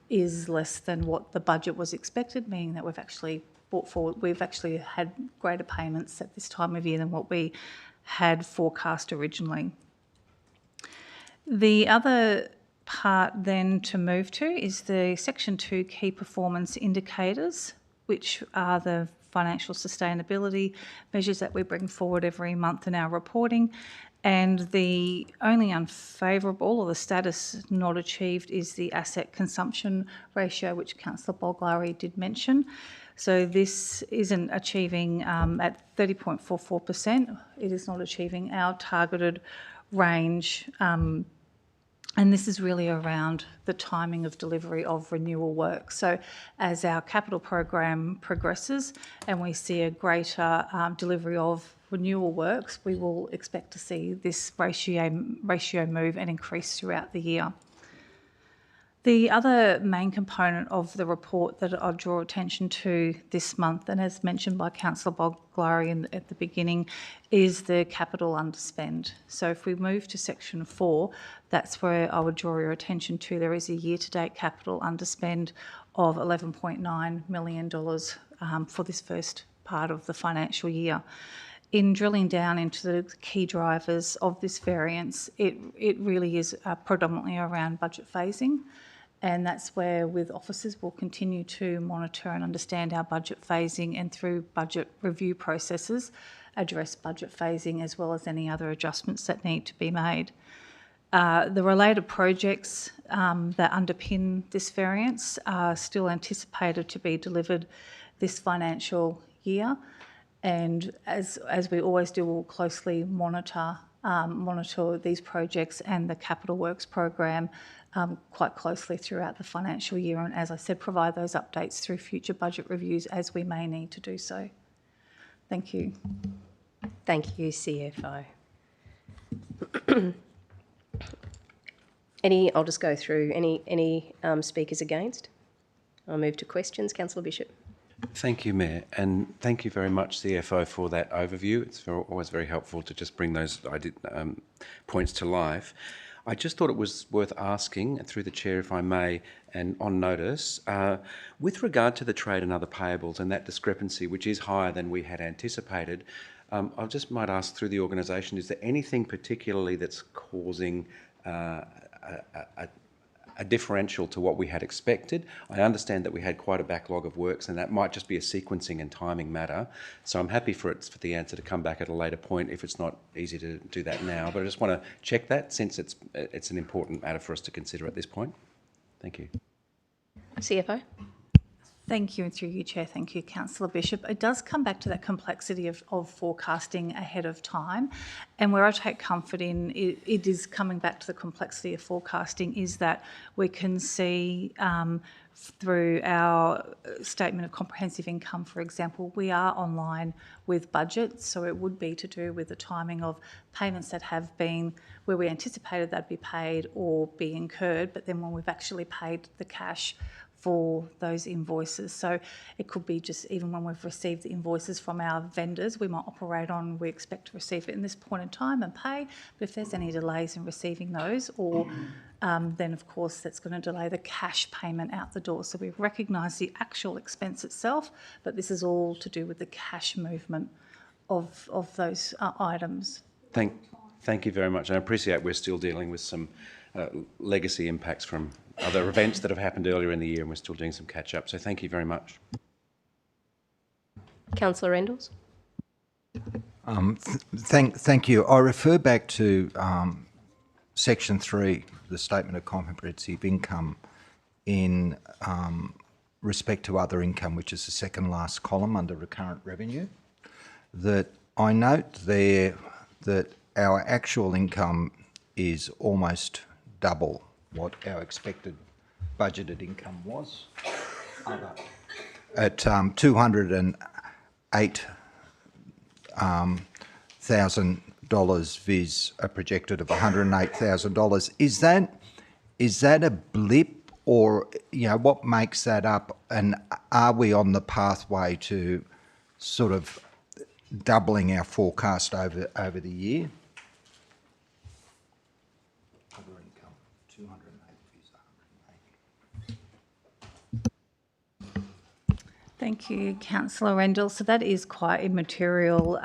is less than what the budget was expected, meaning that we've actually brought forward, we've actually had greater payments at this time of year than what we had forecast originally. The other part then to move to is the section 2 key performance indicators, which are the financial sustainability measures that we bring forward every month in our reporting. And the only unfavourable, or the status not achieved, is the asset consumption ratio, which Councillor Bolglari did mention. So this isn't achieving at 30.44%. It is not achieving our targeted range. And this is really around the timing of delivery of renewal work. So as our capital program progresses and we see a greater delivery of renewal works, we will expect to see this ratio move and increase throughout the year. The other main component of the report that I'll draw attention to this month, and as mentioned by Councillor Bolglari at the beginning, is the capital underspend. So if we move to section 4, that's where I would draw your attention to. There is a year-to-date capital underspend of $11.9 million for this first part of the financial year. In drilling down into the key drivers of this variance, it really is predominantly around budget phasing. And that's where, with officers, we'll continue to monitor and understand our budget phasing, and through budget review processes, address budget phasing as well as any other adjustments that need to be made. The related projects that underpin this variance are still anticipated to be delivered this financial year. And as we always do, we'll closely monitor these projects and the capital works program quite closely throughout the financial year, and as I said, provide those updates through future budget reviews as we may need to do so. Thank you. Thank you, CFO. I'll just go through any speakers against. I'll move to questions. Councillor Bishop. Thank you, Mayor, and thank you very much, CFO, for that overview. It's always very helpful to just bring those points to life. I just thought it was worth asking, through the Chair, if I may, and on notice, with regard to the trade and other payables and that discrepancy, which is higher than we had anticipated, I just might ask through the organisation, is there anything particularly that's causing a differential to what we had expected? I understand that we had quite a backlog of works, and that might just be a sequencing and timing matter. So I'm happy for the answer to come back at a later point if it's not easy to do that now. But I just want to check that, since it's an important matter for us to consider at this point. Thank you. CFO. Thank you, and through you, Chair. Thank you, Councillor Bishop. It does come back to that complexity of forecasting ahead of time, and where I take comfort in it is coming back to the complexity of forecasting is that we can see through our statement of comprehensive income, for example, we are online with budgets, so it would be to do with the timing of payments that have been where we anticipated they'd be paid or be incurred, but then when we've actually paid the cash for those invoices. So it could be just even when we've received the invoices from our vendors, we might operate on, we expect to receive it in this point in time and pay, but if there's any delays in receiving those, or then of course that's going to delay the cash payment out the door. So we recognise the actual expense itself, but this is all to do with the cash movement of those items. Thank you very much. I appreciate we're still dealing with some legacy impacts from other events that have happened earlier in the year, and we're still doing some catch-up. So thank you very much. Councillor Endorse. Thank you. I refer back to Section 3, the Statement of Comprehensive Income, in respect to other income, which is the second last column under recurrent revenue, that I note there that our actual income is almost double what our expected budgeted income was, at $208,000 viz a projected of $108,000. Is that a blip, or what makes that up, and are we on the pathway to sort of doubling our forecast over the year? Thank you, Councillor Rendell. So that is quite immaterial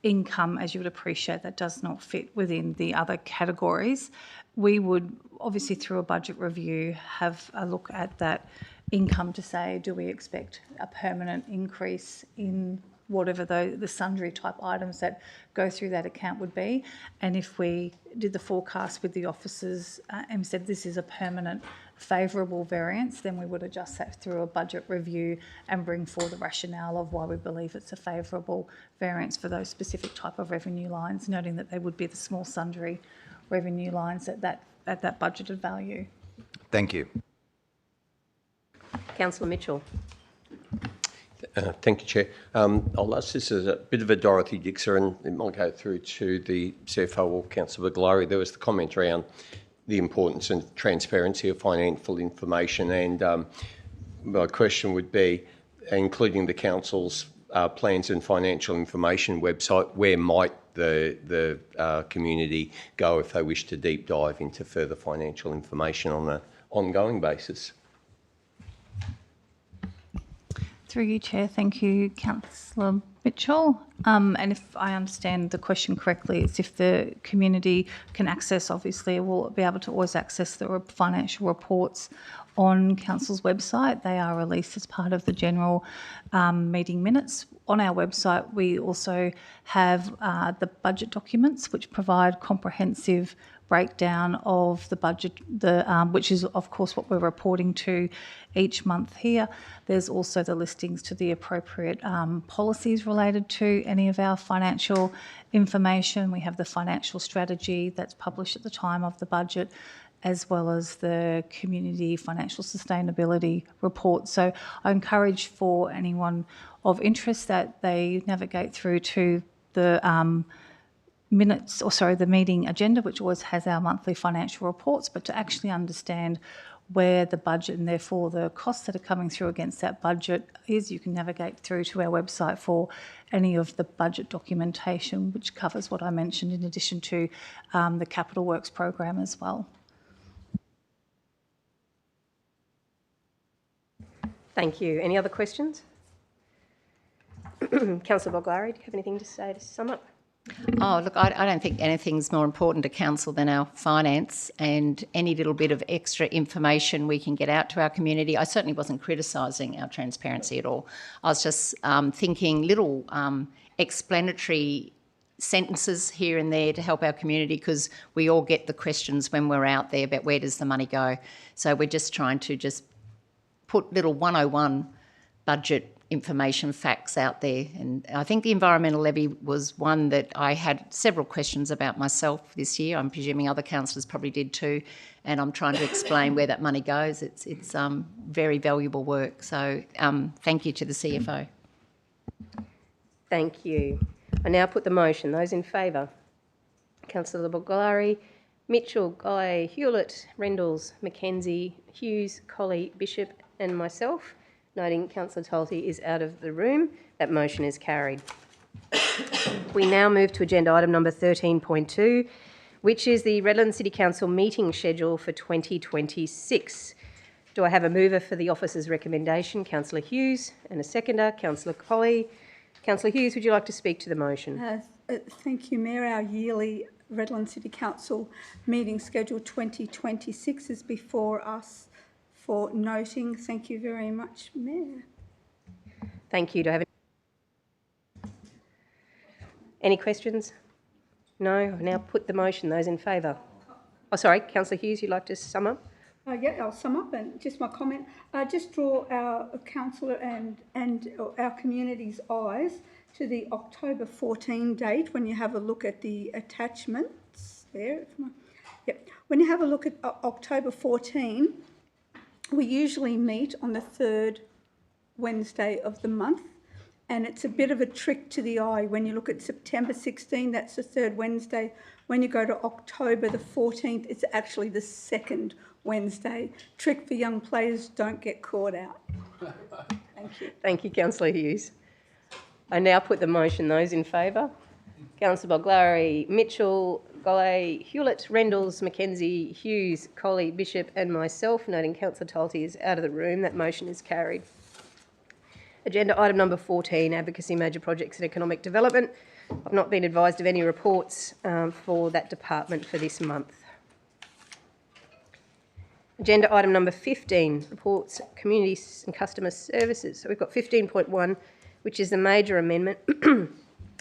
income, as you would appreciate. That does not fit within the other categories. We would obviously, through a budget review, have a look at that income to say, do we expect a permanent increase in whatever the sundry type items that go through that account would be. And if we did the forecast with the officers and said this is a permanent favourable variance, then we would adjust that through a budget review and bring forward the rationale of why we believe it's a favourable variance for those specific type of revenue lines, noting that they would be the small sundry revenue lines at that budgeted value. Thank you. Councillor Mitchell. Thank you, Chair. I'll ask this as a bit of a Dorothy Dixer, and it might go through to the CFO or Councillor Baglari. There was the comment around the importance and transparency of financial information, and my question would be, including the Council's plans and financial information website, where might the community go if they wish to deep dive into further financial information on an ongoing basis? Through you, Chair. Thank you, Councillor Mitchell. And if I understand the question correctly, it's if the community can access, obviously, will be able to always access the financial reports on Council's website. They are released as part of the general meeting minutes. On our website, we also have the budget documents, which provide comprehensive breakdown of the budget, which is, of course, what we're reporting to each month here. There's also the listings to the appropriate policies related to any of our financial information. We have the financial strategy that's published at the time of the budget, as well as the community financial sustainability report. So I encourage for anyone of interest that they navigate through to the the meeting agenda, which always has our monthly financial reports, but to actually understand where the budget and therefore the costs that are coming through against that budget is, you can navigate through to our website for any of the budget documentation, which covers what I mentioned in addition to the Capital Works program as well. Thank you. Any other questions? Councillor Baglari, do you have anything to say to sum up? Oh, look, I don't think anything's more important to Council than our finance, and any little bit of extra information we can get out to our community. I certainly wasn't criticising our transparency at all. I was just thinking little explanatory sentences here and there to help our community, because we all get the questions when we're out there about where does the money go. So we're just trying to just put little 101 budget information facts out there. And I think the environmental levy was one that I had several questions about myself this year. I'm presuming other councillors probably did too. And I'm trying to explain where that money goes. It's very valuable work. So thank you to the CFO. Thank you. I now put the motion. Those in favour? Councillor Boglari, Mitchell, Guy, Hewlett, Rendles, Mackenzie, Hughes, Colley, Bishop and myself. Noting Councillor Talty is out of the room, that motion is carried. We now move to agenda item number 13.2, which is the Redland City Council meeting schedule for 2026. Do I have a mover for the officer's recommendation? Councillor Hughes, and a seconder, Councillor Colley. Councillor Hughes, would you like to speak to the motion? Thank you, Mayor. Our yearly Redland City Council meeting schedule 2026 is before us for noting. Thank you very much, Mayor. Thank you. Do I have any questions? No? I now put the motion. Those in favour? Oh, sorry, Councillor Hughes, you'd like to sum up? Yeah, I'll sum up and just my comment. Just draw our councillor and our community's eyes to the October 14 date when you have a look at the attachments there. Yep. When you have a look at October 14, we usually meet on the third Wednesday of the month, and it's a bit of a trick to the eye. When you look at September 16, that's the third Wednesday. When you go to October the 14th, it's actually the second Wednesday. Trick for young players, don't get caught out. Thank you. Thank you, Councillor Hughes. I now put the motion. Those in favour? Councillor Boglari, Mitchell, Guy, Hewlett, Rendles, Mackenzie, Hughes, Colley, Bishop and myself. Noting Councillor Talty is out of the room, that motion is carried. Agenda item number 14, Advocacy Major Projects and Economic Development. I've not been advised of any reports for that department for this month. Agenda item number 15, Reports, Community and Customer Services. So we've got 15.1, which is the major amendment,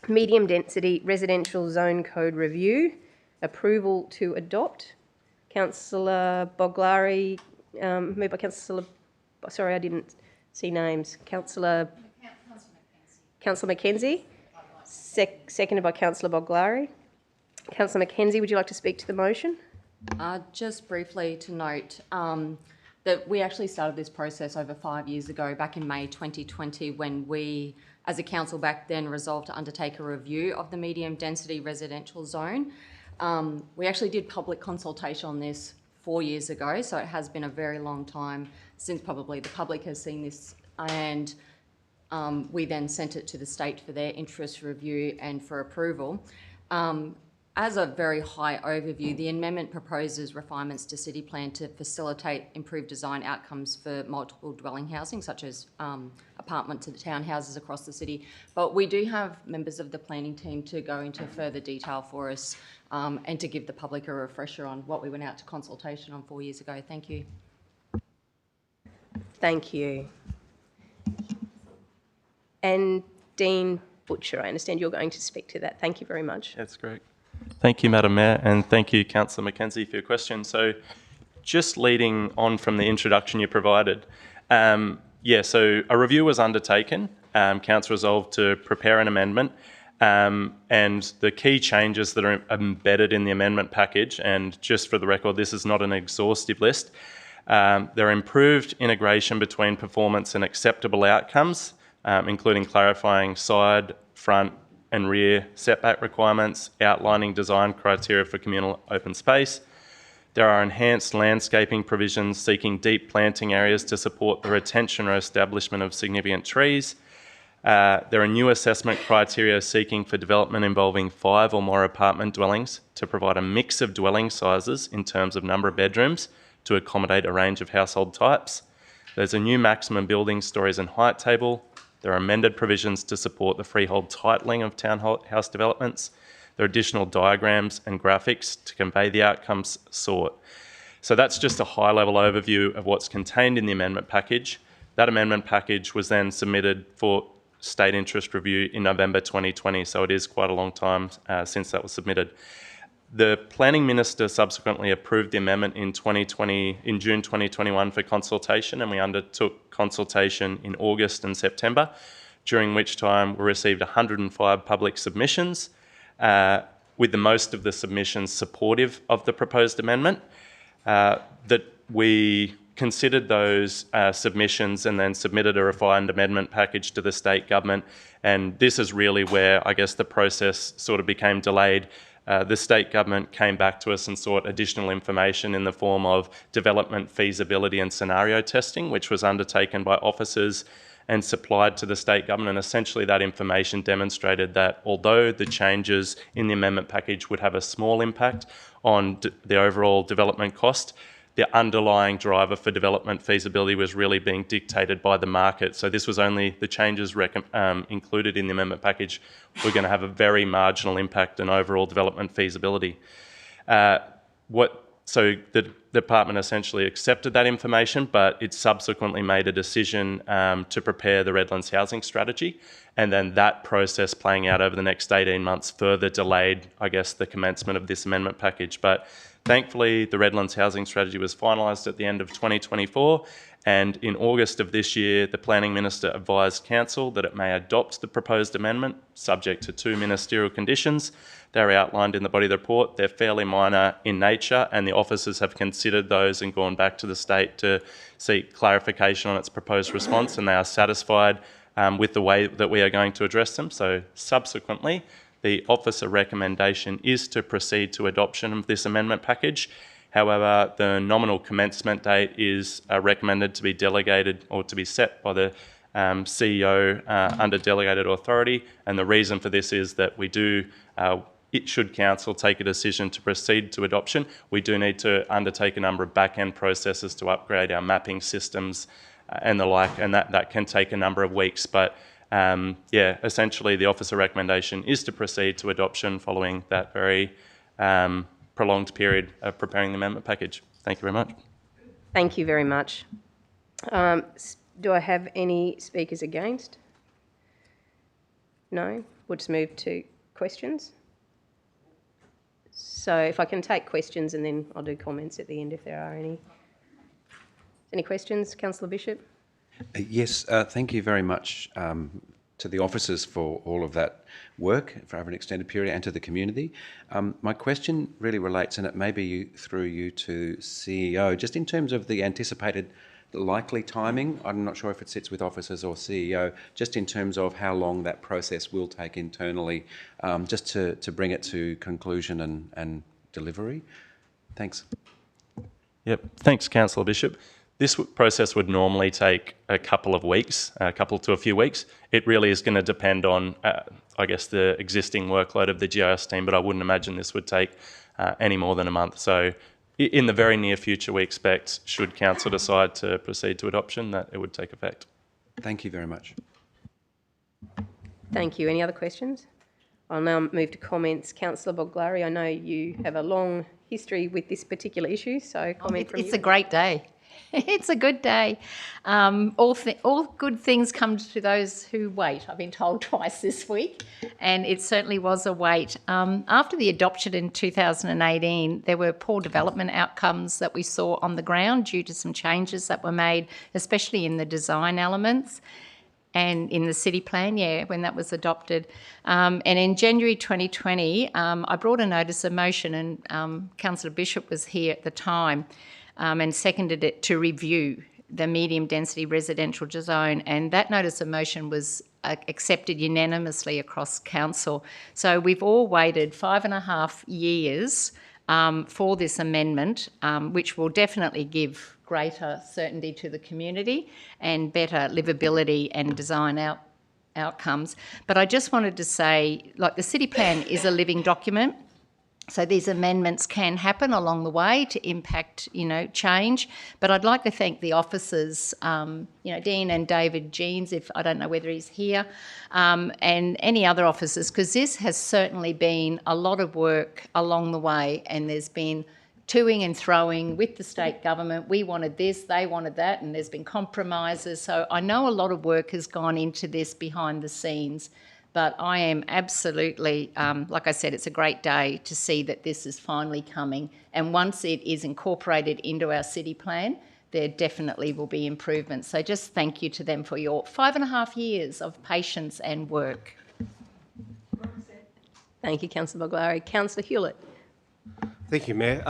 Medium Density Residential Zone Code Review, approval to adopt. Councillor Boglari, moved by Councillor, sorry, I didn't see names. Councillor Mackenzie, seconded by Councillor Boglari. Councillor Mackenzie, would you like to speak to the motion? Just briefly to note that we actually started this process over 5 years ago, back in May 2020, when we, as a council back then, resolved to undertake a review of the medium density residential zone. We actually did public consultation on this 4 years ago, so it has been a very long time since probably the public has seen this, and we then sent it to the state for their interest review and for approval. As a very high overview, the amendment proposes refinements to city plan to facilitate improved design outcomes for multiple dwelling housing, such as apartments and townhouses across the city. But we do have members of the planning team to go into further detail for us and to give the public a refresher on what we went out to consultation on 4 years ago. Thank you. Thank you. And Dean Butcher, I understand you're going to speak to that. Thank you very much. That's great. Thank you, Madam Mayor, and thank you, Councillor Mackenzie, for your question. So just leading on from the introduction you provided, so a review was undertaken. Council resolved to prepare an amendment, and the key changes that are embedded in the amendment package, and just for the record, this is not an exhaustive list, there are improved integration between performance and acceptable outcomes, including clarifying side, front, and rear setback requirements, outlining design criteria for communal open space. There are enhanced landscaping provisions seeking deep planting areas to support the retention or establishment of significant trees. There are new assessment criteria seeking for development involving 5 or more apartment dwellings to provide a mix of dwelling sizes in terms of number of bedrooms to accommodate a range of household types. There's a new maximum building stories and height table. There are amended provisions to support the freehold titling of townhouse developments. There are additional diagrams and graphics to convey the outcomes sought. So that's just a high-level overview of what's contained in the amendment package. That amendment package was then submitted for state interest review in November 2020, so it is quite a long time since that was submitted. The Planning Minister subsequently approved the amendment in June 2021 for consultation, and we undertook consultation in August and September, during which time we received 105 public submissions, with the most of the submissions supportive of the proposed amendment. That we considered those submissions and then submitted a refined amendment package to the state government, and this is really where I guess the process sort of became delayed. The state government came back to us and sought additional information in the form of development feasibility and scenario testing, which was undertaken by officers and supplied to the state government. And essentially that information demonstrated that although the changes in the amendment package would have a small impact on the overall development cost, the underlying driver for development feasibility was really being dictated by the market. So this was only the changes included in the amendment package were going to have a very marginal impact on overall development feasibility. So the department essentially accepted that information, but it subsequently made a decision to prepare the Redlands housing strategy. And then that process playing out over the next 18 months further delayed, I guess, the commencement of this amendment package. But thankfully, the Redlands housing strategy was finalised at the end of 2024. And in August of this year, the Planning Minister advised Council that it may adopt the proposed amendment, subject to 2 ministerial conditions. They're outlined in the body of the report. They're fairly minor in nature, and the officers have considered those and gone back to the state to seek clarification on its proposed response, and they are satisfied with the way that we are going to address them. So subsequently, the officer recommendation is to proceed to adoption of this amendment package. However, the nominal commencement date is recommended to be delegated or to be set by the CEO under delegated authority. And the reason for this is that we do, should Council take a decision to proceed to adoption, we do need to undertake a number of back-end processes to upgrade our mapping systems and the like, and that can take a number of weeks. But essentially the officer recommendation is to proceed to adoption following that very prolonged period of preparing the amendment package. Thank you very much. Thank you very much. Do I have any speakers against? No? We'll just move to questions. So if I can take questions and then I'll do comments at the end if there are any. Any questions, Councillor Bishop? Yes, thank you very much to the officers for all of that work for over an extended period, and to the community. My question really relates, and it may be through you to CEO, just in terms of the anticipated likely timing. I'm not sure if it sits with officers or CEO, just in terms of how long that process will take internally, just to bring it to conclusion and delivery. Thanks. Yep, thanks, Councillor Bishop. This process would normally take a couple of weeks, a couple to a few weeks. It really is going to depend on, I guess, the existing workload of the GIS team, but I wouldn't imagine this would take any more than a month. So in the very near future, we expect, should Council decide to proceed to adoption, that it would take effect. Thank you very much. Thank you. Any other questions? I'll now move to comments. Councillor Boglari, I know you have a long history with this particular issue, so comment from you. It's a great day. It's a good day. All good things come to those who wait, I've been told twice this week, and it certainly was a wait. After the adoption in 2018, there were poor development outcomes that we saw on the ground due to some changes that were made, especially in the design elements and in the city plan, when that was adopted. And in January 2020, I brought a notice of motion, and Councillor Bishop was here at the time, and seconded it to review the medium density residential zone, and that notice of motion was accepted unanimously across council. So we've all waited 5.5 years for this amendment, which will definitely give greater certainty to the community and better livability and design outcomes. But I just wanted to say, like, the city plan is a living document. So these amendments can happen along the way to impact, change. But I'd like to thank the officers, Dean and David Jeans, if I don't know whether he's here, and any other officers, because this has certainly been a lot of work along the way, and there's been toing and throwing with the state government. We wanted this, they wanted that, and there's been compromises. So I know a lot of work has gone into this behind the scenes. But I am absolutely, like I said, it's a great day to see that this is finally coming. And once it is incorporated into our city plan, there definitely will be improvements. So just thank you to them for your 5.5 years of patience and work. Thank you, Councillor Baglari. Councillor Hewlett. Thank you, Mayor.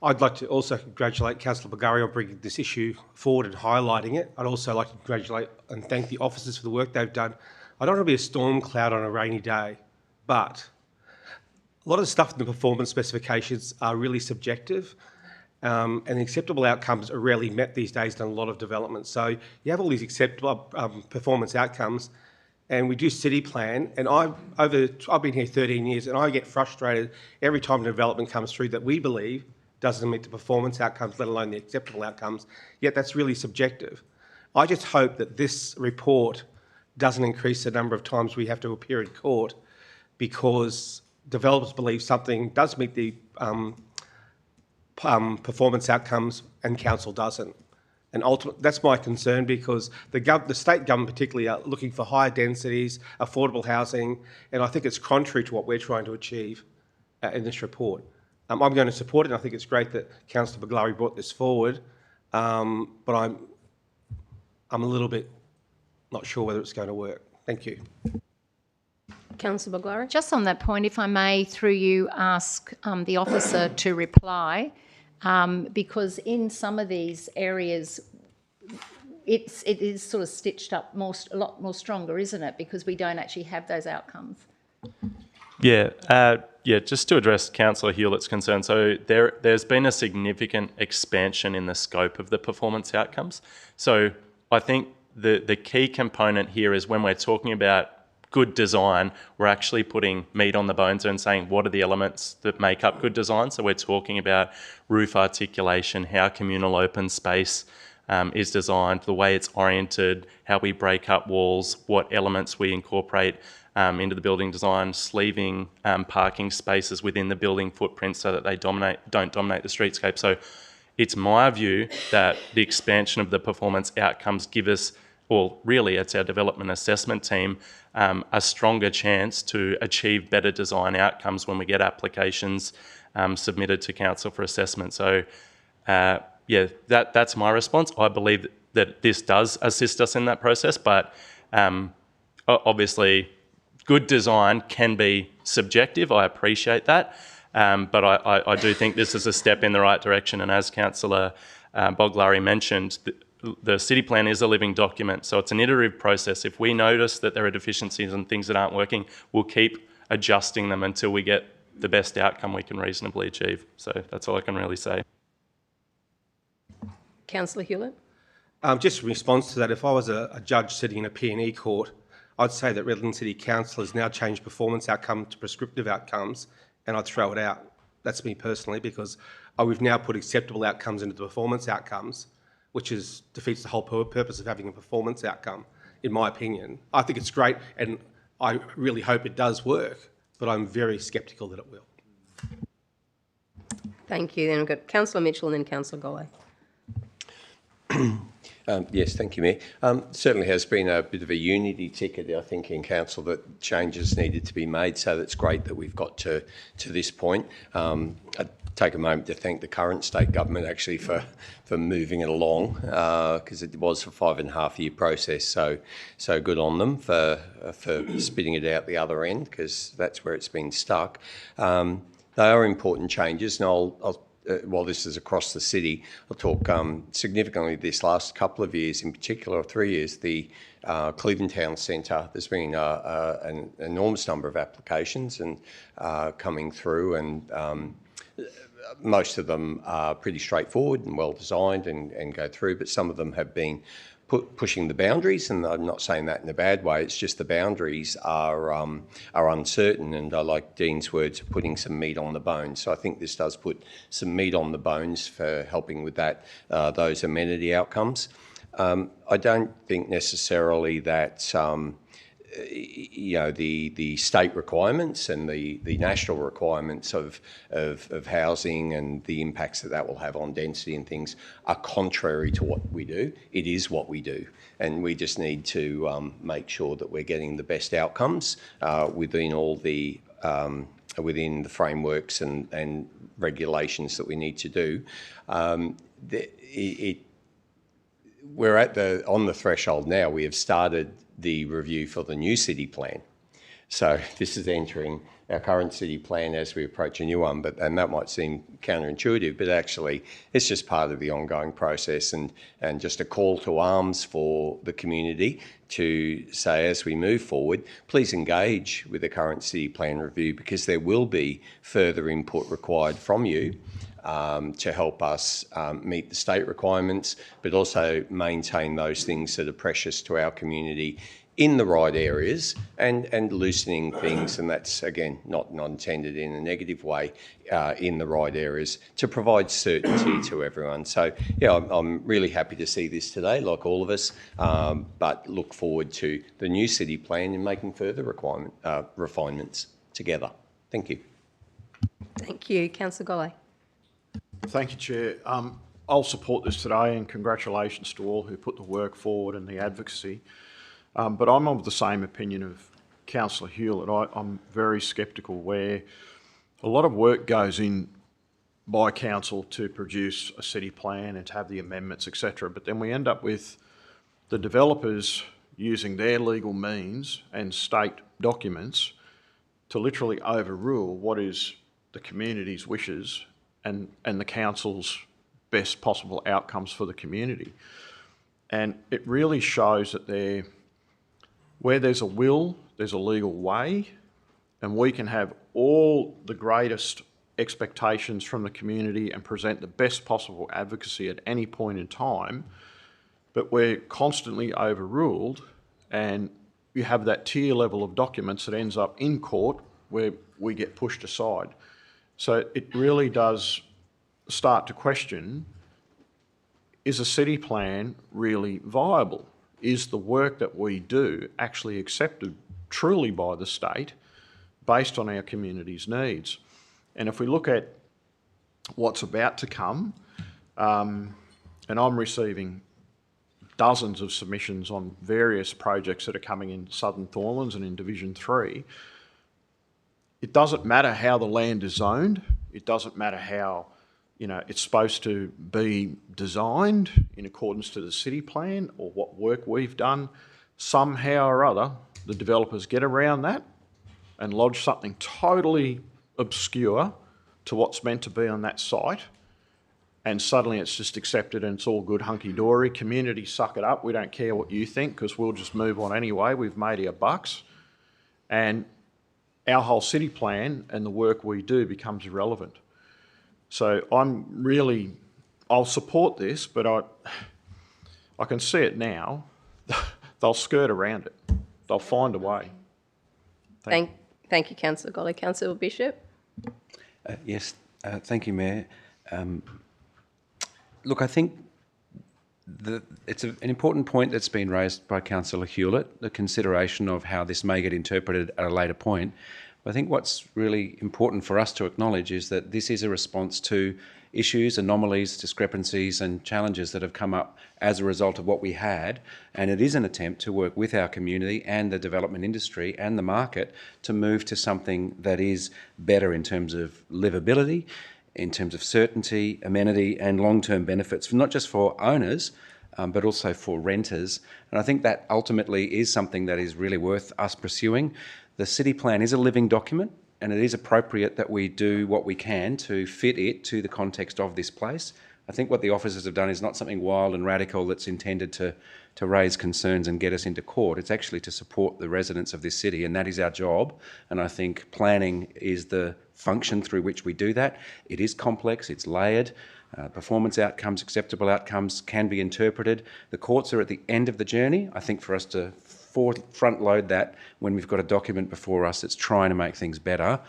I'd like to also congratulate Councillor Baglari on bringing this issue forward and highlighting it. I'd also like to congratulate and thank the officers for the work they've done. I don't want to be a storm cloud on a rainy day, but a lot of the stuff in the performance specifications are really subjective, and the acceptable outcomes are rarely met these days in a lot of developments. So you have all these acceptable performance outcomes, and we do city plan, and I've been here 13 years, and I get frustrated every time a development comes through that we believe doesn't meet the performance outcomes, let alone the acceptable outcomes, yet that's really subjective. I just hope that this report doesn't increase the number of times we have to appear in court because developers believe something does meet the performance outcomes and council doesn't. And ultimately, that's my concern because the state government particularly are looking for higher densities, affordable housing, and I think it's contrary to what we're trying to achieve in this report. I'm going to support it, and I think it's great that Councillor Baglari brought this forward, but I'm a little bit not sure whether it's going to work. Thank you. Councillor Baglari. Just on that point, if I may, through you, ask the officer to reply, because in some of these areas, it is sort of stitched up a lot more stronger, isn't it? Because we don't actually have those outcomes. Yeah, just to address Councillor Hewlett's concern, so there's been a significant expansion in the scope of the performance outcomes. So I think the key component here is when we're talking about good design, we're actually putting meat on the bones and saying what are the elements that make up good design. So we're talking about roof articulation, how communal open space is designed, the way it's oriented, how we break up walls, what elements we incorporate into the building design, sleeving parking spaces within the building footprint so that they don't dominate the streetscape. So it's my view that the expansion of the performance outcomes give us, or really it's our development assessment team, a stronger chance to achieve better design outcomes when we get applications submitted to council for assessment. So that's my response. I believe that this does assist us in that process, but obviously good design can be subjective. I appreciate that, but I do think this is a step in the right direction. And as Councillor Baglari mentioned, the city plan is a living document, so it's an iterative process. If we notice that there are deficiencies and things that aren't working, we'll keep adjusting them until we get the best outcome we can reasonably achieve. So that's all I can really say. Councillor Hewlett. Just in response to that, if I was a judge sitting in a P&E court, I'd say that Redland City Council has now changed performance outcome to prescriptive outcomes, and I'd throw it out. That's me personally, because we've now put acceptable outcomes into the performance outcomes, which defeats the whole purpose of having a performance outcome, in my opinion. I think it's great, and I really hope it does work, but I'm very sceptical that it will. Thank you. Then we've got Councillor Mitchell and then Councillor Golley. Yes, thank you, Mayor. Certainly has been a bit of a unity ticket, I think, in council that changes needed to be made. So that's great that we've got to this point. I'd take a moment to thank the current state government actually for moving it along, because it was a 5.5-year process. So good on them for spitting it out the other end, because that's where it's been stuck. They are important changes, and I'll while this is across the city, I'll talk significantly this last couple of years, in particular 3 years, the Cleveland Town Centre. There's been an enormous number of applications and coming through, and most of them are pretty straightforward and well designed and go through, but some of them have been pushing the boundaries, and I'm not saying that in a bad way. It's just the boundaries are uncertain, and I like Dean's words of putting some meat on the bones. So I think this does put some meat on the bones for helping with that those amenity outcomes. I don't think necessarily that the state requirements and the national requirements of housing and the impacts that will have on density and things are contrary to what we do. It is what we do, and we just need to make sure that we're getting the best outcomes within all the within the frameworks and regulations that we need to do. We're on the threshold now. We have started the review for the new city plan. So this is entering our current city plan as we approach a new one, and that might seem counterintuitive, but actually it's just part of the ongoing process and just a call to arms for the community to say, as we move forward, please engage with the current city plan review, because there will be further input required from you to help us meet the state requirements, but also maintain those things that are precious to our community in the right areas and loosening things, and that's, again, not intended in a negative way, in the right areas to provide certainty to everyone. So, yeah, I'm really happy to see this today, like all of us, but look forward to the new city plan and making further refinements together. Thank you. Thank you. Councillor Golay. Thank you, Chair. I'll support this today, and congratulations to all who put the work forward and the advocacy. But I'm of the same opinion of Councillor Hewlett. I'm very sceptical where a lot of work goes in by council to produce a city plan and to have the amendments, etc. But then we end up with the developers using their legal means and state documents to literally overrule what is the community's wishes and the council's best possible outcomes for the community. And it really shows that where there's a will, there's a legal way, and we can have all the greatest expectations from the community and present the best possible advocacy at any point in time, but we're constantly overruled, and you have that tier level of documents that ends up in court where we get pushed aside. So it really does start to question, is a city plan really viable? Is the work that we do actually accepted truly by the state based on our community's needs? And if we look at what's about to come, and I'm receiving dozens of submissions on various projects that are coming in Southern Thornlands and in Division 3, it doesn't matter how the land is zoned, it doesn't matter how it's supposed to be designed in accordance to the city plan or what work we've done. Somehow or other, the developers get around that and lodge something totally obscure to what's meant to be on that site, and suddenly it's just accepted and it's all good hunky-dory. Community, suck it up. We don't care what you think because we'll just move on anyway. We've made our bucks. And our whole city plan and the work we do becomes irrelevant. So I'll support this, but I can see it now. They'll skirt around it. They'll find a way. Thank you, Councillor Golay. Councillor Bishop. Yes, thank you, Mayor. Look, I think it's an important point that's been raised by Councillor Hewlett, the consideration of how this may get interpreted at a later point. I think what's really important for us to acknowledge is that this is a response to issues, anomalies, discrepancies and challenges that have come up as a result of what we had, and it is an attempt to work with our community and the development industry and the market to move to something that is better in terms of livability, in terms of certainty, amenity and long-term benefits, not just for owners, but also for renters. And I think that ultimately is something that is really worth us pursuing. The city plan is a living document, and it is appropriate that we do what we can to fit it to the context of this place. I think what the officers have done is not something wild and radical that's intended to raise concerns and get us into court. It's actually to support the residents of this city, and that is our job. And I think planning is the function through which we do that. It is complex, it's layered. Performance outcomes, acceptable outcomes can be interpreted. The courts are at the end of the journey. I think for us to front load that when we've got a document before us that's trying to make things better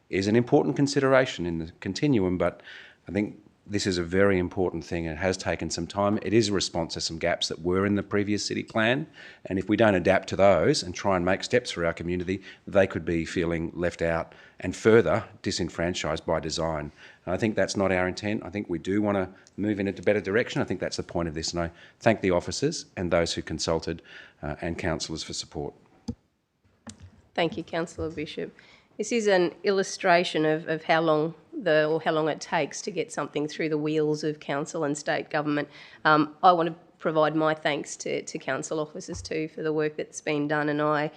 is an important consideration in the continuum, but I think This is a very important thing and it has taken some time. It is a response to some gaps that were in the previous city plan, and if we don't adapt to those and try and make steps for our community, they could be feeling left out and further disenfranchised by design. And I think that's not our intent. I think we do want to move in a better direction. I think that's the point of this, and I thank the officers and those who consulted and councillors for support. Thank you, Councillor Bishop. This is an illustration of how long it takes to get something through the wheels of council and state government. I want to provide my thanks to council officers too for the work that's been done, and I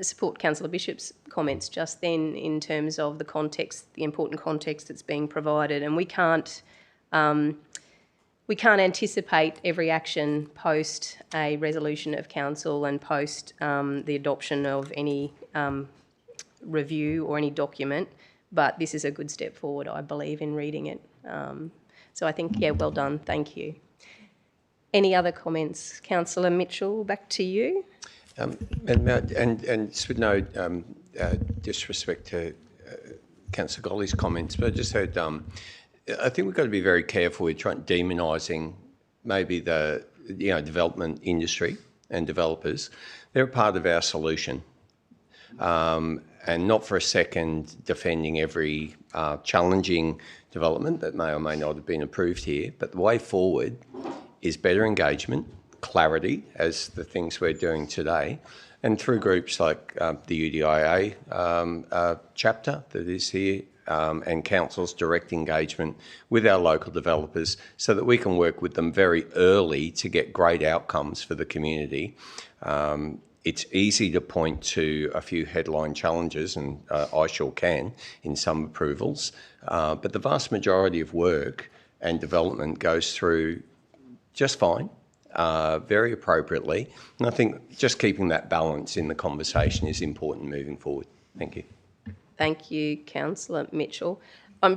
support Councillor Bishop's comments just then in terms of the context, the important context that's being provided, and we can't anticipate every action post a resolution of council and post the adoption of any review or any document, but this is a good step forward, I believe, in reading it. So I think, yeah, well done. Thank you. Any other comments? Councillor Mitchell, back to you. And with no disrespect to Councillor Golly's comments, but I just heard, I think we've got to be very careful with trying demonising maybe the development industry and developers. They're a part of our solution. And not for a second defending every challenging development that may or may not have been approved here, but the way forward is better engagement, clarity, as the things we're doing today, and through groups like the UDIA chapter that is here, and council's direct engagement with our local developers so that we can work with them very early to get great outcomes for the community. It's easy to point to a few headline challenges, and I sure can, in some approvals, but the vast majority of work and development goes through just fine, very appropriately, and I think just keeping that balance in the conversation is important moving forward. Thank you. Thank you, Councillor Mitchell. I'll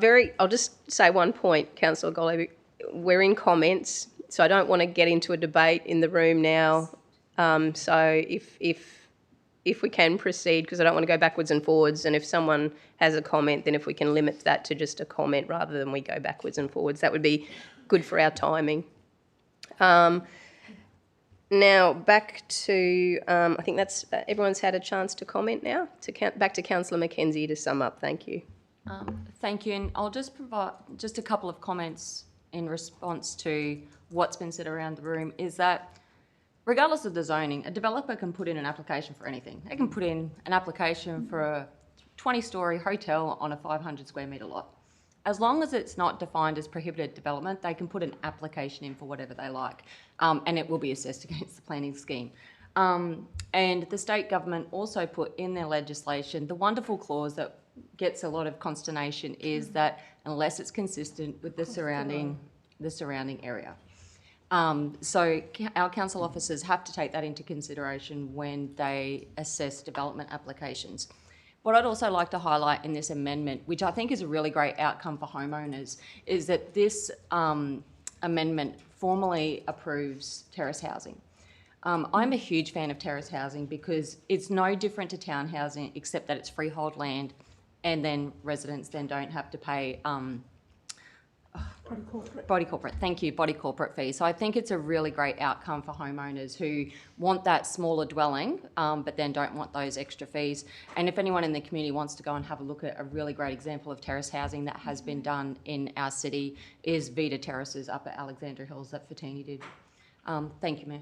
just say one point, Councillor Golly. We're in comments, so I don't want to get into a debate in the room now. So if we can proceed, because I don't want to go backwards and forwards, and if someone has a comment, then if we can limit that to just a comment rather than we go backwards and forwards, that would be good for our timing. Now back to, I think that's everyone's had a chance to comment now. Back to Councillor Mackenzie to sum up. Thank you. Thank you, and I'll just provide just a couple of comments in response to what's been said around the room, is that regardless of the zoning, a developer can put in an application for anything. They can put in an application for a 20-storey hotel on a 500 square metre lot. As long as it's not defined as prohibited development, they can put an application in for whatever they like, and it will be assessed against the planning scheme. And the state government also put in their legislation the wonderful clause that gets a lot of consternation, is that unless it's consistent with the surrounding area. So our council officers have to take that into consideration when they assess development applications. What I'd also like to highlight in this amendment, which I think is a really great outcome for homeowners, is that this amendment formally approves terrace housing. I'm a huge fan of terrace housing because it's no different to town housing except that it's freehold land, and then residents then don't have to pay body corporate. Thank you, body corporate fee. So I think it's a really great outcome for homeowners who want that smaller dwelling, but then don't want those extra fees. And if anyone in the community wants to go and have a look at a really great example of terrace housing that has been done in our city, is Vita Terraces up at Alexandra Hills that Fatini did. Thank you, Mayor.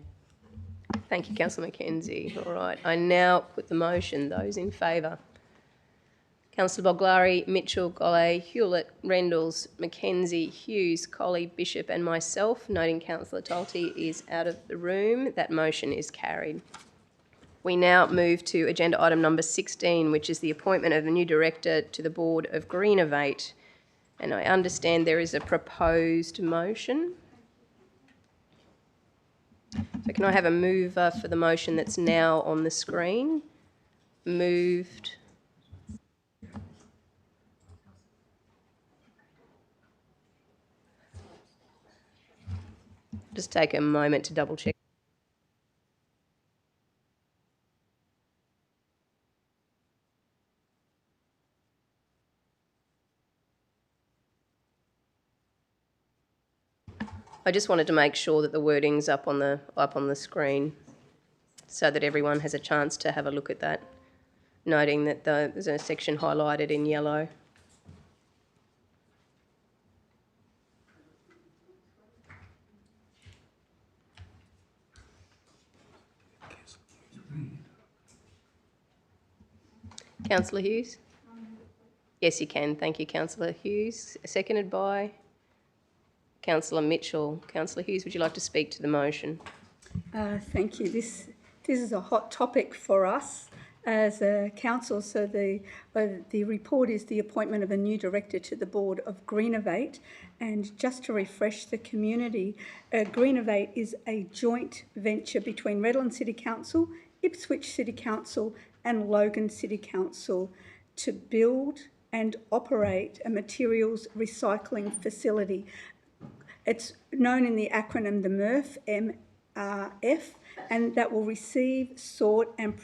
Thank you, Councillor Mackenzie. All right, I now put the motion. Those in favour? Councillor Boglari, Mitchell, Golay, Hewlett, Rendles, Mackenzie, Hughes, Colley, Bishop and myself, noting Councillor Talty is out of the room. That motion is carried. We now move to agenda item number 16, which is the appointment of a new director to the board of Greenovate. And I understand there is a proposed motion. So can I have a mover for the motion that's now on the screen? Moved. Just take a moment to double check. I just wanted to make sure that the wording's up on the screen so that everyone has a chance to have a look at that, noting that there's a section highlighted in yellow. Councillor Hughes? Yes, you can. Thank you, Councillor Hughes. Seconded by Councillor Mitchell. Councillor Hughes, would you like to speak to the motion? Thank you. This is a hot topic for us as a council. So the report is the appointment of a new director to the board of Greenovate. And just to refresh the community, Greenovate is a joint venture between Redland City Council, Ipswich City Council and Logan City Council to build and operate a materials recycling facility. It's known in the acronym the MRF, MRF, and that will receive, sort and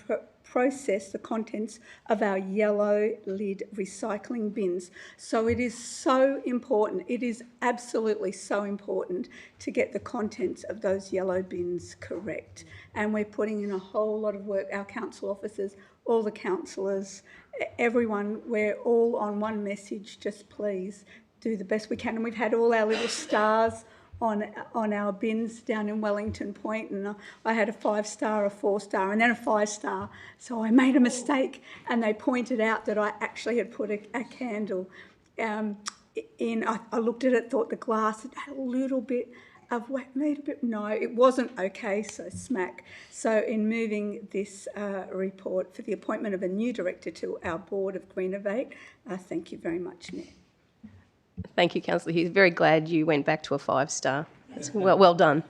process the contents of our yellow lid recycling bins. So it is so important, it is absolutely so important to get the contents of those yellow bins correct. And we're putting in a whole lot of work, our council officers, all the councillors, everyone, we're all on one message, just please do the best we can. And we've had all our little stars on our bins down in Wellington Point, and I had a 5-star, a 4-star and then a 5-star. So I made a mistake and they pointed out that I actually had put a candle in. I looked at it, thought the glass had a little bit of wet meat, no, it wasn't okay, so smack. So in moving this report for the appointment of a new director to our board of Greenovate, thank you very much, Mayor. Thank you, Councillor Hughes. Very glad you went back to a 5-star. That's well done.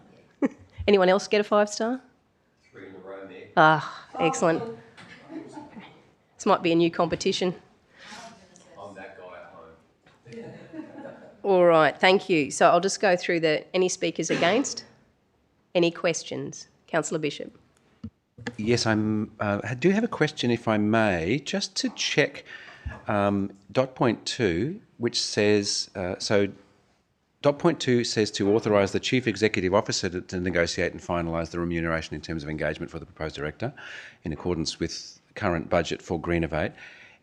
Anyone else get a 5-star? 3 in a row, Mayor. Ah, excellent. This might be a new competition. I'm that guy at home. All right, thank you. So I'll just go through any speakers against? Any questions? Councillor Bishop. Yes, I do have a question, if I may, just to check dot point 2, which says, dot point 2 says to authorise the Chief Executive Officer to negotiate and finalise the remuneration in terms of engagement for the proposed director in accordance with current budget for Greenovate.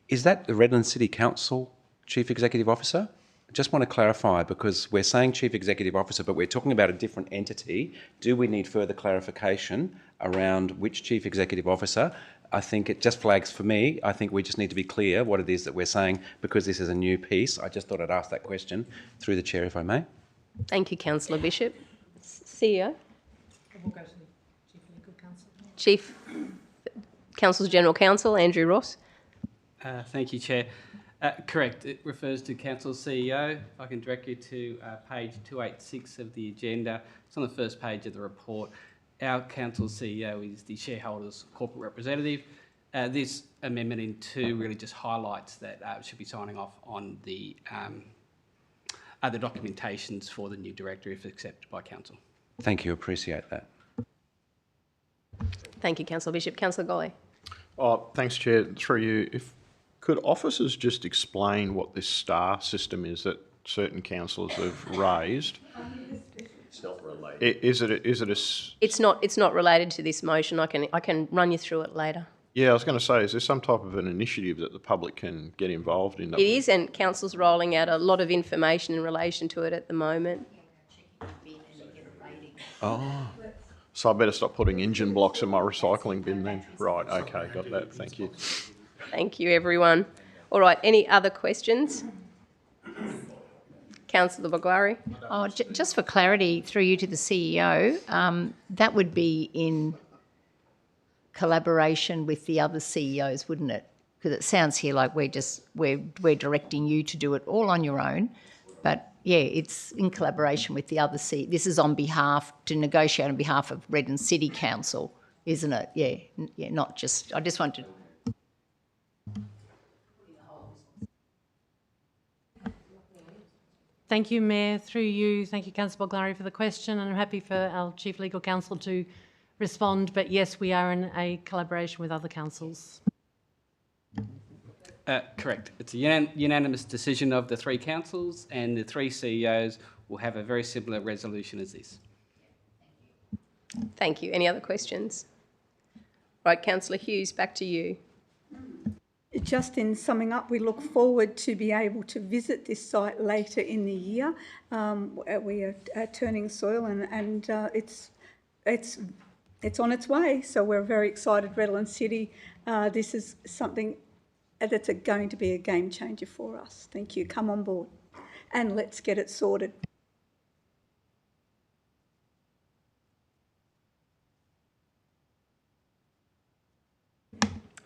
Is that the Redland City Council Chief Executive Officer? I just want to clarify, because we're saying Chief Executive Officer, but we're talking about a different entity. Do we need further clarification around which Chief Executive Officer? I think it just flags for me. I think we just need to be clear what it is that we're saying, because this is a new piece. I just thought I'd ask that question through the chair, if I may. Thank you, Councillor Bishop. CEO? We'll go to the Chief Legal Counsel. Chief Council's General Counsel, Andrew Ross. Thank you, Chair. Correct, it refers to Council CEO. If I can direct you to page 286 of the agenda. It's on the first page of the report. Our Council CEO is the shareholders' corporate representative. This amendment in 2 really just highlights that it should be signing off on the documentations for the new director if accepted by Council. Thank you, appreciate that. Thank you, Councillor Bishop. Councillor Golly. Thanks, Chair. Through you, could officers just explain what this star system is that certain councillors have raised? It's not related. It's not related to this motion. I can run you through it later. Yeah, I was going to say, is there some type of an initiative that the public can get involved in? It is, and Council's rolling out a lot of information in relation to it at the moment. Oh, so I better stop putting engine blocks in my recycling bin then. Right, okay, got that. Thank you. Thank you, everyone. All right, any other questions? Councillor Baglari. Oh, just for clarity, through you to the CEO, that would be in collaboration with the other CEOs, wouldn't it? Because it sounds here like we're directing you to do it all on your own, but yeah, it's in collaboration with the other CEOs. This is to negotiate on behalf of Redland City Council, isn't it? Yeah, not just. I just wanted. Thank you, Mayor. Through you, thank you, Councillor Baglari, for the question, and I'm happy for our Chief Legal Counsel to respond. But yes, we are in a collaboration with other councils. Correct. It's a unanimous decision of the three councils, and the three CEOs will have a very similar resolution as this. Thank you. Any other questions? Right, Councillor Hughes, back to you. Just in summing up, we look forward to be able to visit this site later in the year. We are turning soil and it's on its way. So we're very excited, Redland City. This is something that's going to be a game changer for us. Thank you. Come on board and let's get it sorted.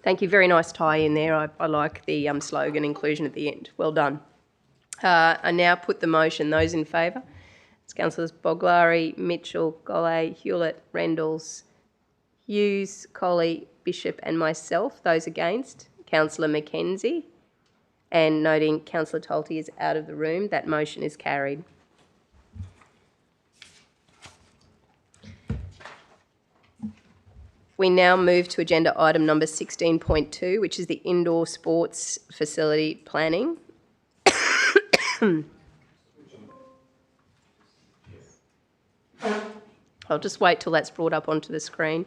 Thank you. Very nice tie in there. I like the slogan inclusion at the end. Well done. I now put the motion. Those in favour? It's Councillors Boglari, Mitchell, Golay, Hewlett, Rendles, Hughes, Colley, Bishop and myself. Those against? Councillor Mackenzie. And noting Councillor Tolte is out of the room, that motion is carried. We now move to agenda item number 16.2, which is the indoor sports facility planning. I'll just wait till that's brought up onto the screen.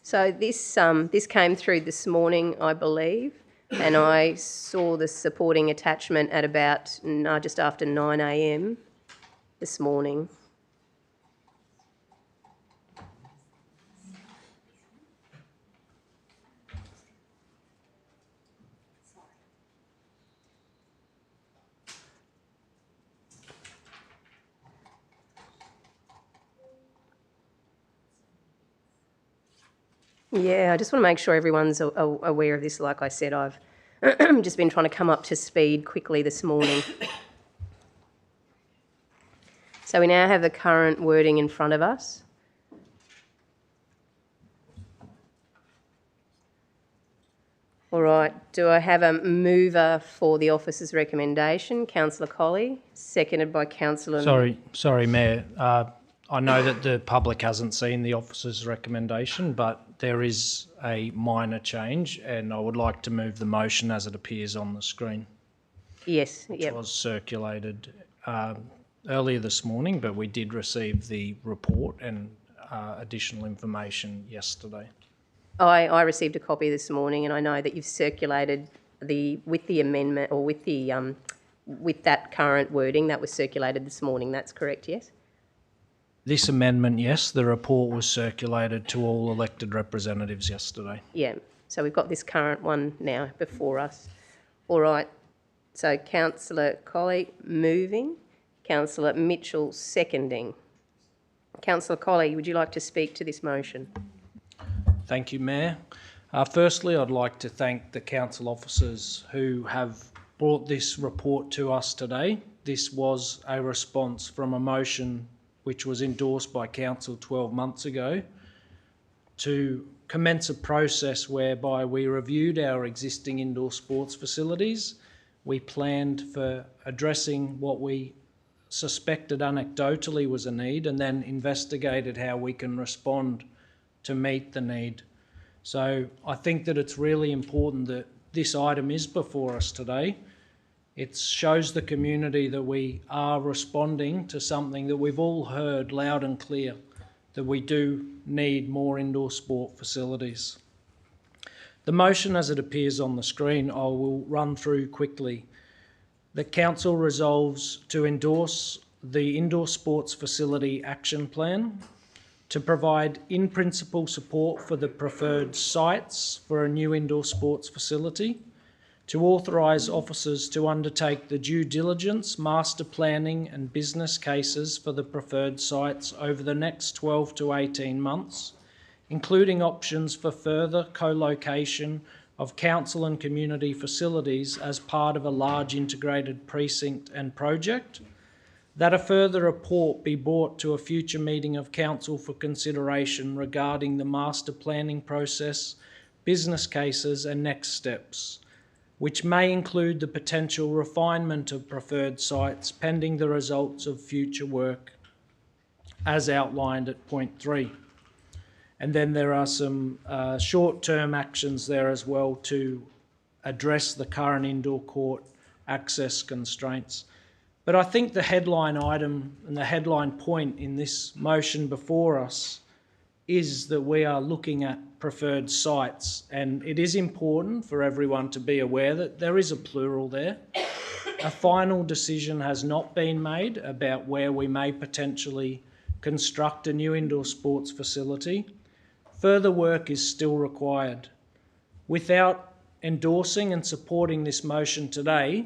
So this came through this morning, I believe, and I saw the supporting attachment at about just after 9 a.m. this morning. Yeah, I just want to make sure everyone's aware of this. Like I said, I've just been trying to come up to speed quickly this morning. So we now have the current wording in front of us. All right, do I have a mover for the officer's recommendation? Councillor Colley, seconded by Councillor... Sorry, Mayor. I know that the public hasn't seen the officer's recommendation, but there is a minor change, and I would like to move the motion as it appears on the screen. Yes, which was circulated earlier this morning, but we did receive the report and additional information yesterday. I received a copy this morning, and I know that you've circulated with the amendment or with that current wording that was circulated this morning. That's correct, yes? This amendment, yes, the report was circulated to all elected representatives yesterday. Yeah, so we've got this current one now before us. All right, so Councillor Colley moving, Councillor Mitchell seconding. Councillor Colley, would you like to speak to this motion? Thank you, Mayor. Firstly, I'd like to thank the council officers who have brought this report to us today. This was a response from a motion which was endorsed by Council 12 months ago, to commence a process whereby we reviewed our existing indoor sports facilities. We planned for addressing what we suspected anecdotally was a need, and then investigated how we can respond to meet the need. So I think that it's really important that this item is before us today. It shows the community that we are responding to something that we've all heard loud and clear, that we do need more indoor sport facilities. The motion as it appears on the screen, I will run through quickly. The Council resolves to endorse the Indoor Sports Facility Action Plan, to provide in-principle support for the preferred sites for a new indoor sports facility, to authorise officers to undertake the due diligence, master planning and business cases for the preferred sites over the next 12 to 18 months, including options for further co-location of council and community facilities as part of a large integrated precinct and project, that a further report be brought to a future meeting of council for consideration regarding the master planning process, business cases and next steps, which may include the potential refinement of preferred sites pending the results of future work as outlined at point 3. And then there are some short-term actions there as well to address the current indoor court access constraints. But I think the headline item and the headline point in this motion before us is that we are looking at preferred sites, and it is important for everyone to be aware that there is a plural there. A final decision has not been made about where we may potentially construct a new indoor sports facility. Further work is still required. Without endorsing and supporting this motion today,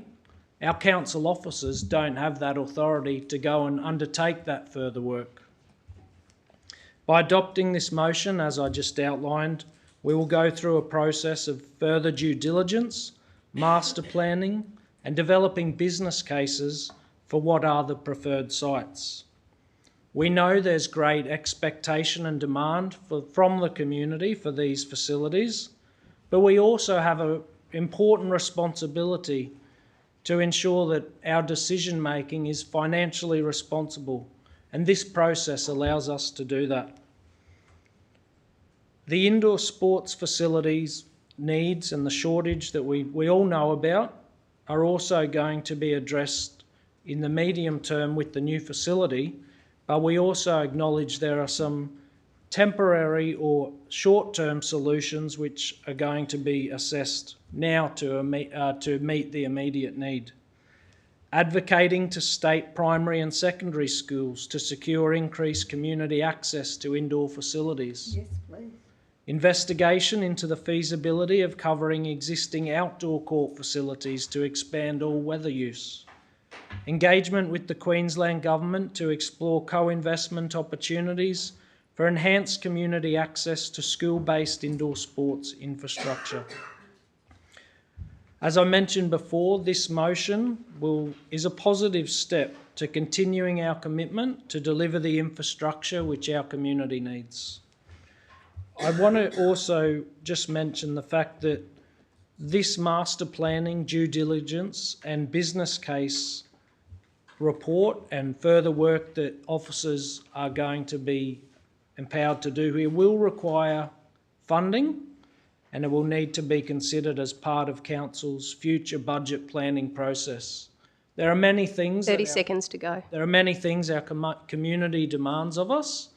our council officers don't have that authority to go and undertake that further work. By adopting this motion, as I just outlined, we will go through a process of further due diligence, master planning, and developing business cases for what are the preferred sites. We know there's great expectation and demand from the community for these facilities, but we also have an important responsibility to ensure that our decision making is financially responsible, and this process allows us to do that. The indoor sports facilities needs and the shortage that we all know about are also going to be addressed in the medium term with the new facility, but we also acknowledge there are some temporary or short-term solutions which are going to be assessed now to meet the immediate need. Advocating to state primary and secondary schools to secure increased community access to indoor facilities. Yes, please. Investigation into the feasibility of covering existing outdoor court facilities to expand all-weather use. Engagement with the Queensland Government to explore co-investment opportunities for enhanced community access to school-based indoor sports infrastructure. As I mentioned before, this motion is a positive step to continuing our commitment to deliver the infrastructure which our community needs. I want to also just mention the fact that this master planning, due diligence and business case report and further work that officers are going to be empowered to do here will require funding, and it will need to be considered as part of Council's future budget planning process. There are many things... 30 seconds to go. There are many things our community demands of us,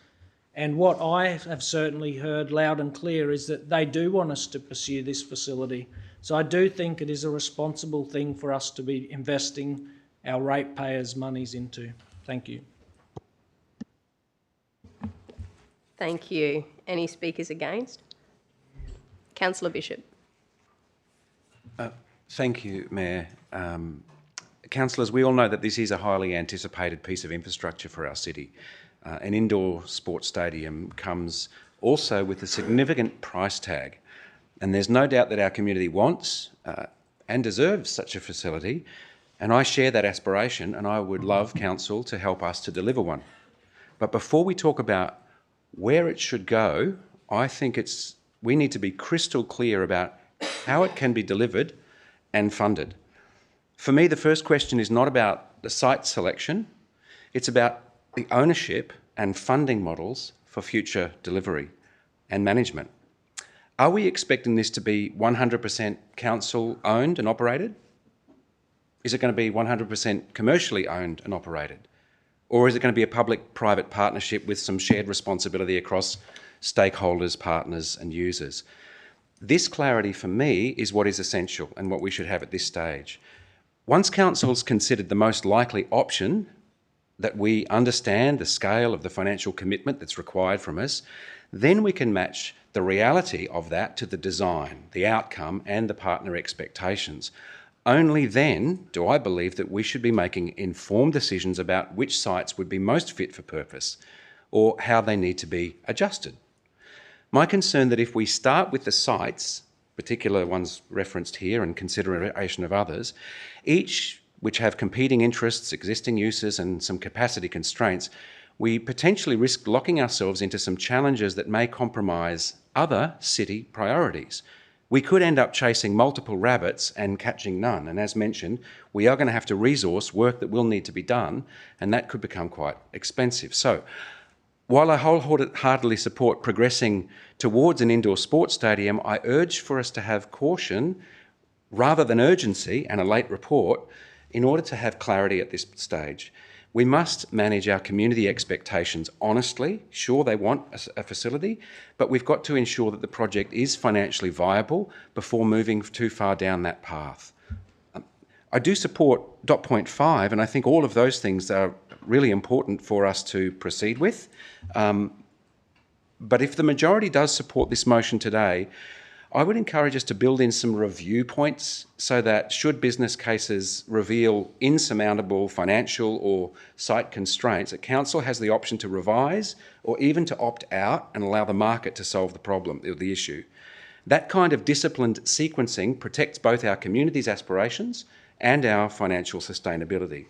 and what I have certainly heard loud and clear is that they do want us to pursue this facility. So I do think it is a responsible thing for us to be investing our ratepayers' monies into. Thank you. Thank you. Any speakers against? Councillor Bishop. Thank you, Mayor. Councillors, we all know that this is a highly anticipated piece of infrastructure for our city. An indoor sports stadium comes also with a significant price tag, and there's no doubt that our community wants and deserves such a facility, and I share that aspiration, and I would love Council to help us to deliver one. But before we talk about where it should go, I think we need to be crystal clear about how it can be delivered and funded. For me, the first question is not about the site selection, it's about the ownership and funding models for future delivery and management. Are we expecting this to be 100% council owned and operated? Is it going to be 100% commercially owned and operated? Or is it going to be a public-private partnership with some shared responsibility across stakeholders, partners and users? This clarity for me is what is essential and what we should have at this stage. Once council's considered the most likely option, that we understand the scale of the financial commitment that's required from us, then we can match the reality of that to the design, the outcome and the partner expectations. Only then do I believe that we should be making informed decisions about which sites would be most fit for purpose or how they need to be adjusted. My concern that if we start with the sites particular ones referenced here and consideration of others, each which have competing interests, existing uses and some capacity constraints, we potentially risk locking ourselves into some challenges that may compromise other city priorities. We could end up chasing multiple rabbits and catching none. And as mentioned, we are going to have to resource work that will need to be done, and that could become quite expensive. So while I wholeheartedly support progressing towards an indoor sports stadium, I urge for us to have caution rather than urgency and a late report in order to have clarity at this stage. We must manage our community expectations honestly. Sure, they want a facility, but we've got to ensure that the project is financially viable before moving too far down that path. I do support dot point 5, and I think all of those things are really important for us to proceed with. But if the majority does support this motion today, I would encourage us to build in some review points so that should business cases reveal insurmountable financial or site constraints, a council has the option to revise or even to opt out and allow the market to solve the problem or the issue. That kind of disciplined sequencing protects both our community's aspirations and our financial sustainability.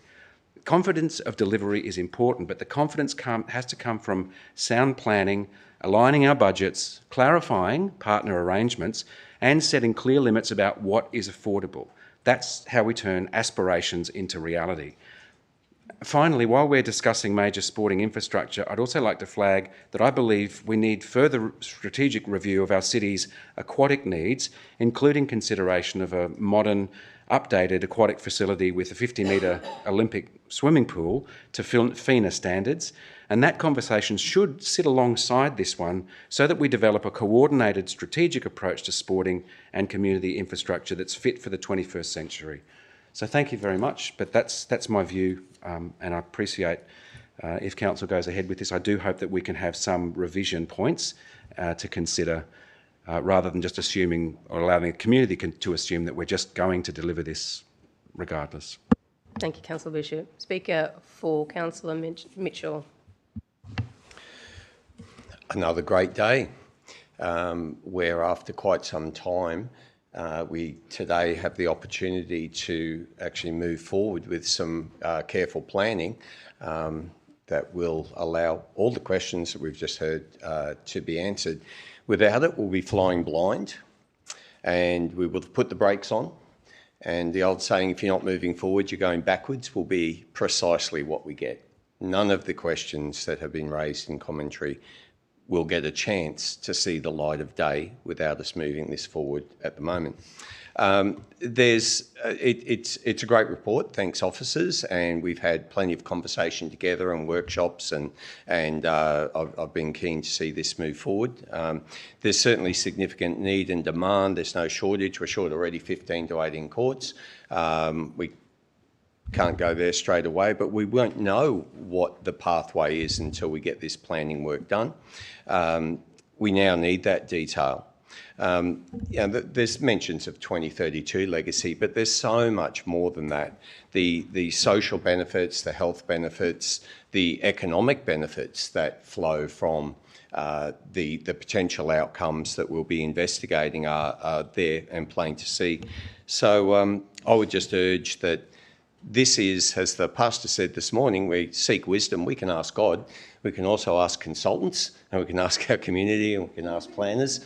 Confidence of delivery is important, but the confidence has to come from sound planning, aligning our budgets, clarifying partner arrangements, and setting clear limits about what is affordable. That's how we turn aspirations into reality. Finally, while we're discussing major sporting infrastructure, I'd also like to flag that I believe we need further strategic review of our city's aquatic needs, including consideration of a modern, updated aquatic facility with a 50-metre Olympic swimming pool to FINA standards. And that conversation should sit alongside this one so that we develop a coordinated strategic approach to sporting and community infrastructure that's fit for the 21st century. So thank you very much, but that's my view, and I appreciate if Council goes ahead with this. I do hope that we can have some revision points to consider rather than just assuming or allowing the community to assume that we're just going to deliver this regardless. Thank you, Councillor Bishop. Speaker for Councillor Mitchell. Another great day where after quite some time we today have the opportunity to actually move forward with some careful planning that will allow all the questions that we've just heard to be answered. Without it, we'll be flying blind and we will put the brakes on. And the old saying, if you're not moving forward, you're going backwards, will be precisely what we get. None of the questions that have been raised in commentary will get a chance to see the light of day without us moving this forward at the moment. It's a great report, thanks officers, and we've had plenty of conversation together and workshops, and I've been keen to see this move forward. There's certainly significant need and demand. There's no shortage. We're short already 15 to 18 courts. We can't go there straight away, but we won't know what the pathway is until we get this planning work done. We now need that detail. There's mentions of 2032 legacy, but there's so much more than that. The social benefits, the health benefits, the economic benefits that flow from the potential outcomes that we'll be investigating are there and plain to see. So I would just urge that this is, as the pastor said this morning, we seek wisdom. We can ask God. We can also ask consultants, and we can ask our community, and we can ask planners,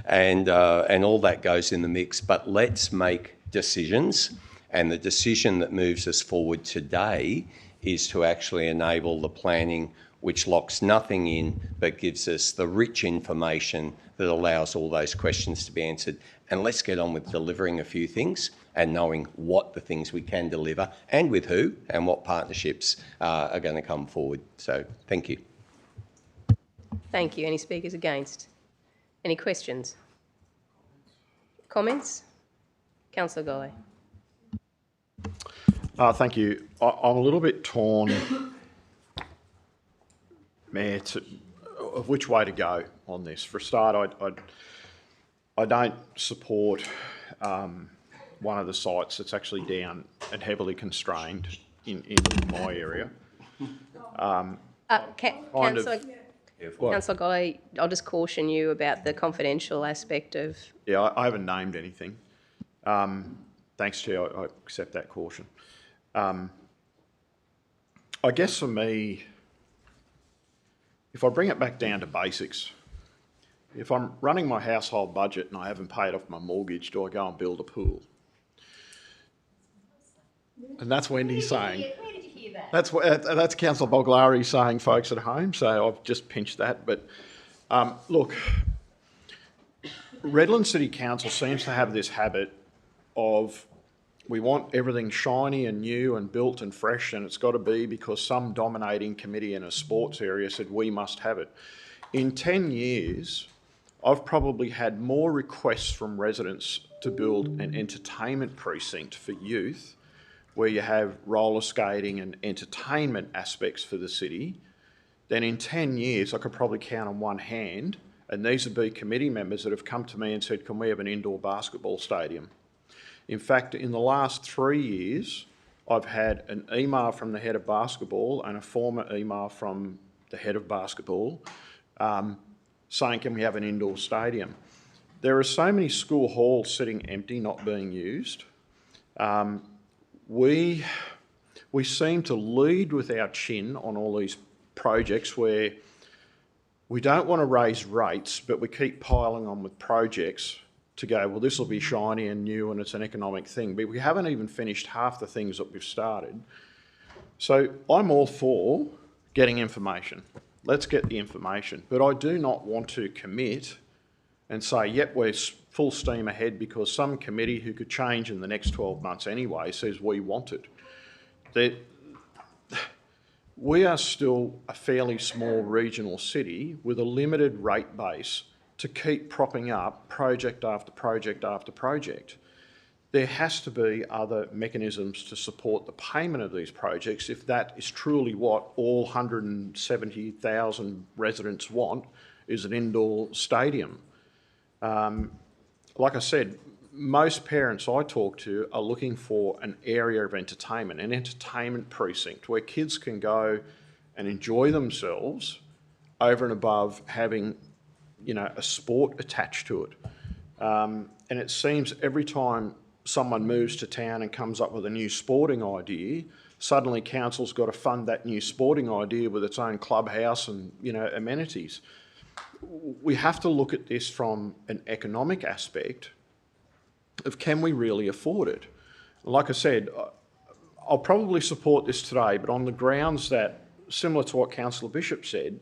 and all that goes in the mix. But let's make decisions, and the decision that moves us forward today is to actually enable the planning which locks nothing in but gives us the rich information that allows all those questions to be answered. And let's get on with delivering a few things and knowing what the things we can deliver and with who and what partnerships are going to come forward. So thank you. Thank you. Any speakers against? Any questions? Comments? Councillor Guy. Thank you. I'm a little bit torn, Mayor, of which way to go on this. For a start, I don't support one of the sites that's actually down and heavily constrained in my area. Councillor Golly, I'll just caution you about the confidential aspect of... Yeah, I haven't named anything. Thanks, Chair, I accept that caution. I guess for me, if I bring it back down to basics, if I'm running my household budget and I haven't paid off my mortgage, do I go and build a pool? And that's Wendy saying. Where did you hear that? That's Councillor Boglari saying, folks at home, so I've just pinched that. But look, Redland City Council seems to have this habit of we want everything shiny and new and built and fresh, and it's got to be because some dominating committee in a sports area said we must have it. In 10 years, I've probably had more requests from residents to build an entertainment precinct for youth where you have roller skating and entertainment aspects for the city than in 10 years I could probably count on one hand, and these would be committee members that have come to me and said, can we have an indoor basketball stadium? In fact, in the last 3 years, I've had an email from the head of basketball and a former email from the head of basketball saying, can we have an indoor stadium? There are so many school halls sitting empty, not being used. We seem to lead with our chin on all these projects where we don't want to raise rates, but we keep piling on with projects to go, well, this will be shiny and new and it's an economic thing. But we haven't even finished half the things that we've started. So I'm all for getting information. Let's get the information. But I do not want to commit and say, yep, we're full steam ahead because some committee who could change in the next 12 months anyway says we want it. We are still a fairly small regional city with a limited rate base to keep propping up project after project after project. There has to be other mechanisms to support the payment of these projects if that is truly what all 170,000 residents want, is an indoor stadium. Like I said, most parents I talk to are looking for an area of entertainment, an entertainment precinct where kids can go and enjoy themselves over and above having, you know, a sport attached to it. And it seems every time someone moves to town and comes up with a new sporting idea, suddenly council's got to fund that new sporting idea with its own clubhouse and, you know, amenities. We have to look at this from an economic aspect of can we really afford it? Like I said, I'll probably support this today, but on the grounds that, similar to what Councillor Bishop said,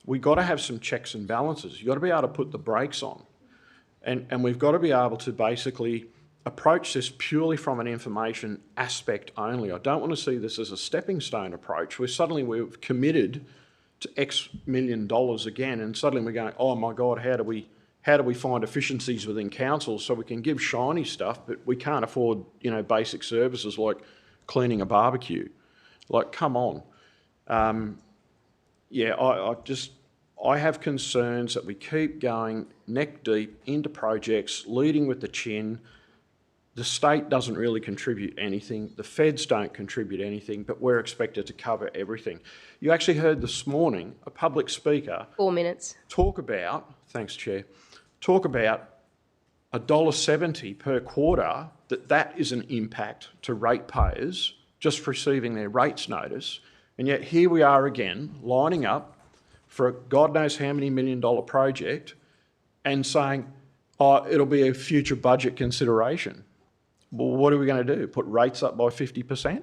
we've got to have some checks and balances. You've got to be able to put the brakes on. And we've got to be able to basically approach this purely from an information aspect only. I don't want to see this as a stepping stone approach where suddenly we've committed to X million dollars again and suddenly we're going, oh my God, how do we find efficiencies within council so we can give shiny stuff but we can't afford, you know, basic services like cleaning a barbecue. Like, come on. Yeah, I have concerns that we keep going neck deep into projects, leading with the chin. The state doesn't really contribute anything. The feds don't contribute anything, but we're expected to cover everything. You actually heard this morning a public speaker... 4 minutes. ...talk about, thanks Chair, talk about $1.70 per quarter, that is an impact to ratepayers just receiving their rates notice. And yet here we are again, lining up for a God knows how many $1 million project and saying, oh, it'll be a future budget consideration. Well, what are we going to do? Put rates up by 50%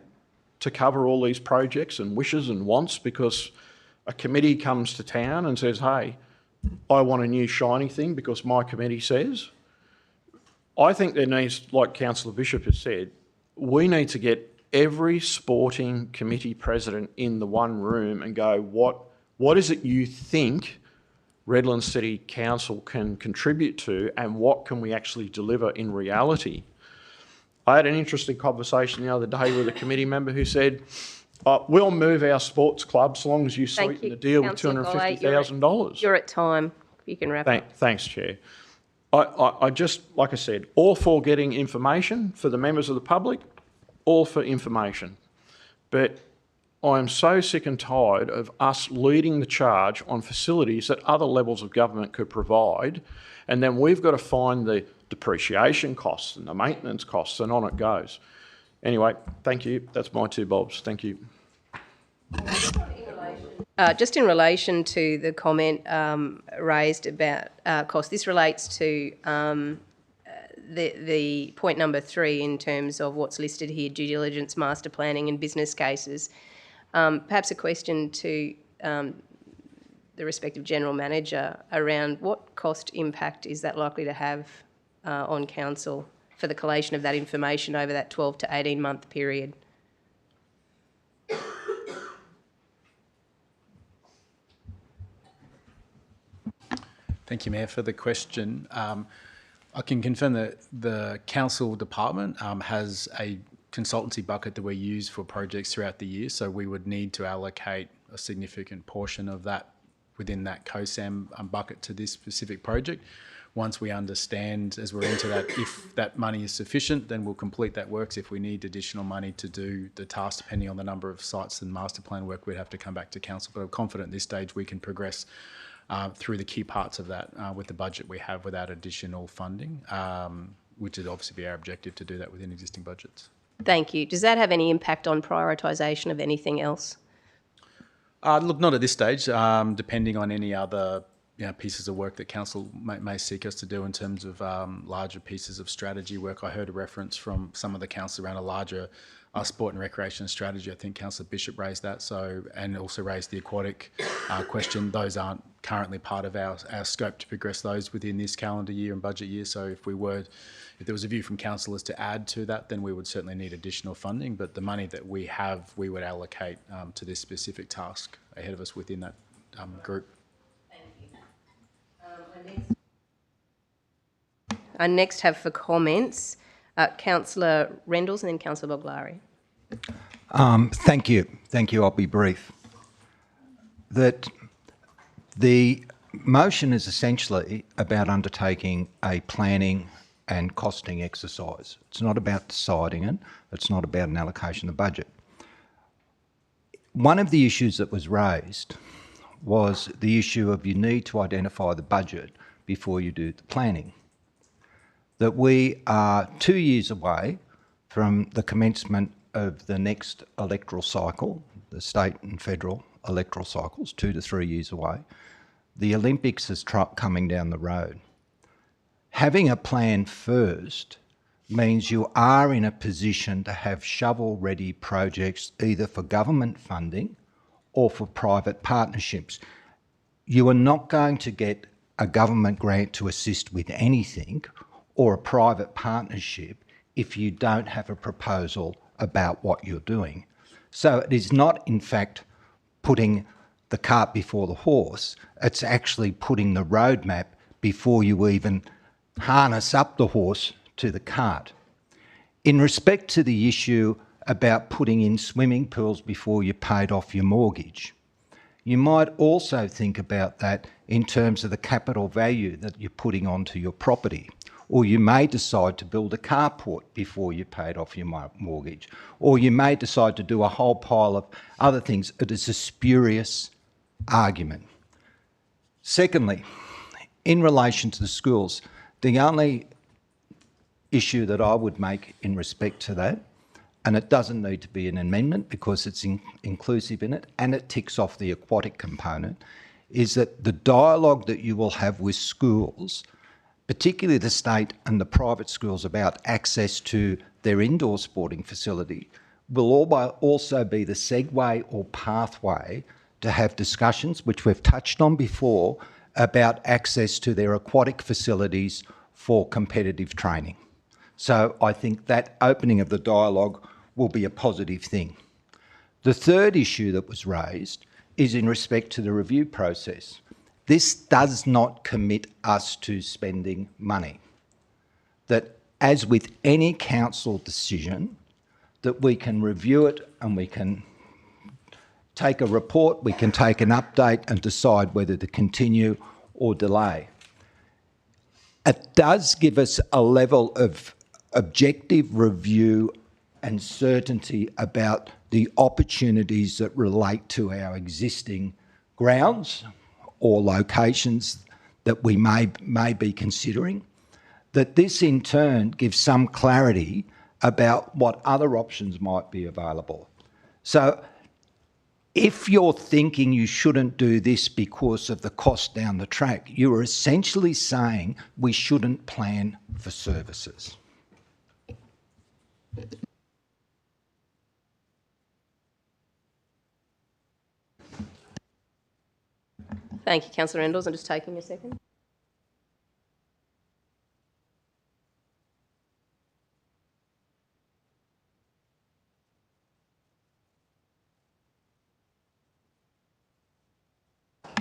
to cover all these projects and wishes and wants because a committee comes to town and says, hey, I want a new shiny thing because my committee says. I think there needs, like Councillor Bishop has said, we need to get every sporting committee president in the one room and go, what is it you think Redland City Council can contribute to and what can we actually deliver in reality? I had an interesting conversation the other day with a committee member who said, we'll move our sports club so long as you sweeten the deal with $250,000. You're at time. You can wrap up. Thanks, Chair. I just, like I said, all for getting information for the members of the public, all for information. But I am so sick and tired of us leading the charge on facilities that other levels of government could provide, and then we've got to find the depreciation costs and the maintenance costs, and on it goes. Anyway, thank you. That's my two bobs. Thank you. Just in relation to the comment raised about cost, this relates to the point number 3 in terms of what's listed here, due diligence, master planning and business cases. Perhaps a question to the respective General Manager around what cost impact is that likely to have on Council for the collation of that information over that 12 to 18-month period? Thank you, Mayor, for the question. I can confirm that the Council department has a consultancy bucket that we use for projects throughout the year, so we would need to allocate a significant portion of that within that COSAM bucket to this specific project. Once we understand, as we're into that, if that money is sufficient, then we'll complete that works. If we need additional money to do the task, depending on the number of sites and master plan work, we'd have to come back to Council. But I'm confident at this stage we can progress through the key parts of that with the budget we have without additional funding, which would obviously be our objective to do that within existing budgets. Thank you. Does that have any impact on prioritisation of anything else? Look, not at this stage, depending on any other pieces of work that Council may seek us to do in terms of larger pieces of strategy work. I heard a reference from some of the Council around a larger sport and recreation strategy. I think Councillor Bishop raised that, and also raised the aquatic question. Those aren't currently part of our scope to progress those within this calendar year and budget year. So if there was a view from councillors to add to that, then we would certainly need additional funding. But the money that we have, we would allocate to this specific task ahead of us within that group. I next have for comments Councillor Rendels and then Councillor Boglari. Thank you. Thank you. I'll be brief. That the motion is essentially about undertaking a planning and costing exercise. It's not about deciding it. It's not about an allocation of budget. One of the issues that was raised was the issue of you need to identify the budget before you do the planning. That we are 2 years away from the commencement of the next electoral cycle, the state and federal electoral cycles, 2 to 3 years away. The Olympics is coming down the road. Having a plan first means you are in a position to have shovel-ready projects either for government funding or for private partnerships. You are not going to get a government grant to assist with anything or a private partnership if you don't have a proposal about what you're doing. So it is not, in fact, putting the cart before the horse. It's actually putting the roadmap before you even harness up the horse to the cart. In respect to the issue about putting in swimming pools before you paid off your mortgage, you might also think about that in terms of the capital value that you're putting onto your property. Or you may decide to build a carport before you paid off your mortgage. Or you may decide to do a whole pile of other things. It is a spurious argument. Secondly, in relation to the schools, the only issue that I would make in respect to that, and it doesn't need to be an amendment because it's inclusive in it and it ticks off the aquatic component, is that the dialogue that you will have with schools, particularly the state and the private schools, about access to their indoor sporting facility, will also be the segue or pathway to have discussions, which we've touched on before, about access to their aquatic facilities for competitive training. So I think that opening of the dialogue will be a positive thing. The third issue that was raised is in respect to the review process. This does not commit us to spending money. That, as with any council decision, that we can review it and we can take a report, we can take an update and decide whether to continue or delay. It does give us a level of objective review and certainty about the opportunities that relate to our existing grounds or locations that we may be considering, that this in turn gives some clarity about what other options might be available. So if you're thinking you shouldn't do this because of the cost down the track, you are essentially saying we shouldn't plan for services. Thank you, Councillor Endorse. I'm just taking a second.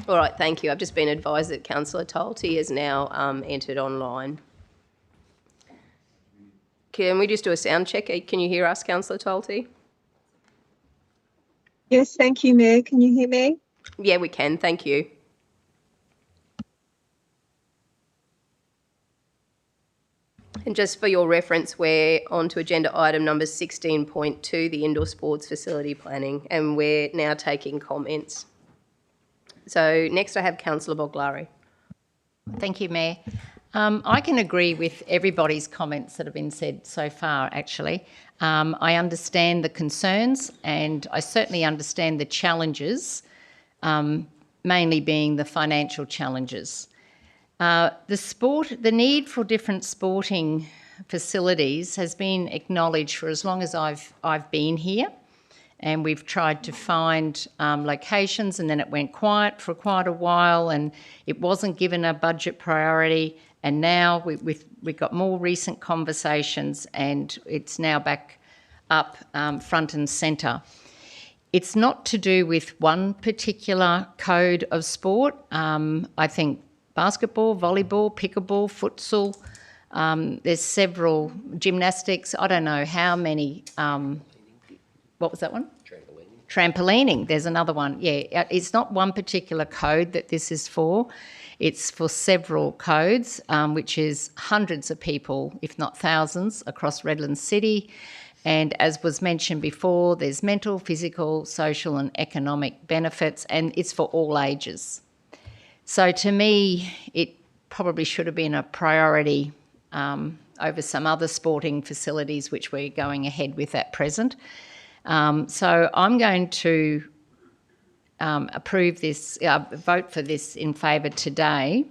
All right, thank you. I've just been advised that Councillor Tolte has now entered online. Can we just do a sound check? Can you hear us, Councillor Tolte? Yes, thank you, Mayor. Can you hear me? Yeah, we can. Thank you. And just for your reference, we're on to agenda item number 16.2, the indoor sports facility planning, and we're now taking comments. So next I have Councillor Boglari. Thank you, Mayor. I can agree with everybody's comments that have been said so far, actually. I understand the concerns and I certainly understand the challenges, mainly being the financial challenges. The need for different sporting facilities has been acknowledged for as long as I've been here, and we've tried to find locations, and then it went quiet for quite a while and it wasn't given a budget priority, and now we've got more recent conversations and it's now back up front and centre. It's not to do with one particular code of sport. I think basketball, volleyball, pickleball, futsal, there's several, gymnastics, I don't know how many, what was that one? Trampolining, there's another one. Yeah, it's not one particular code that this is for. It's for several codes, which is hundreds of people, if not thousands, across Redland City. And as was mentioned before, there's mental, physical, social and economic benefits, and it's for all ages. So to me, it probably should have been a priority over some other sporting facilities which we're going ahead with at present. So I'm going to approve this, vote for this in favour today,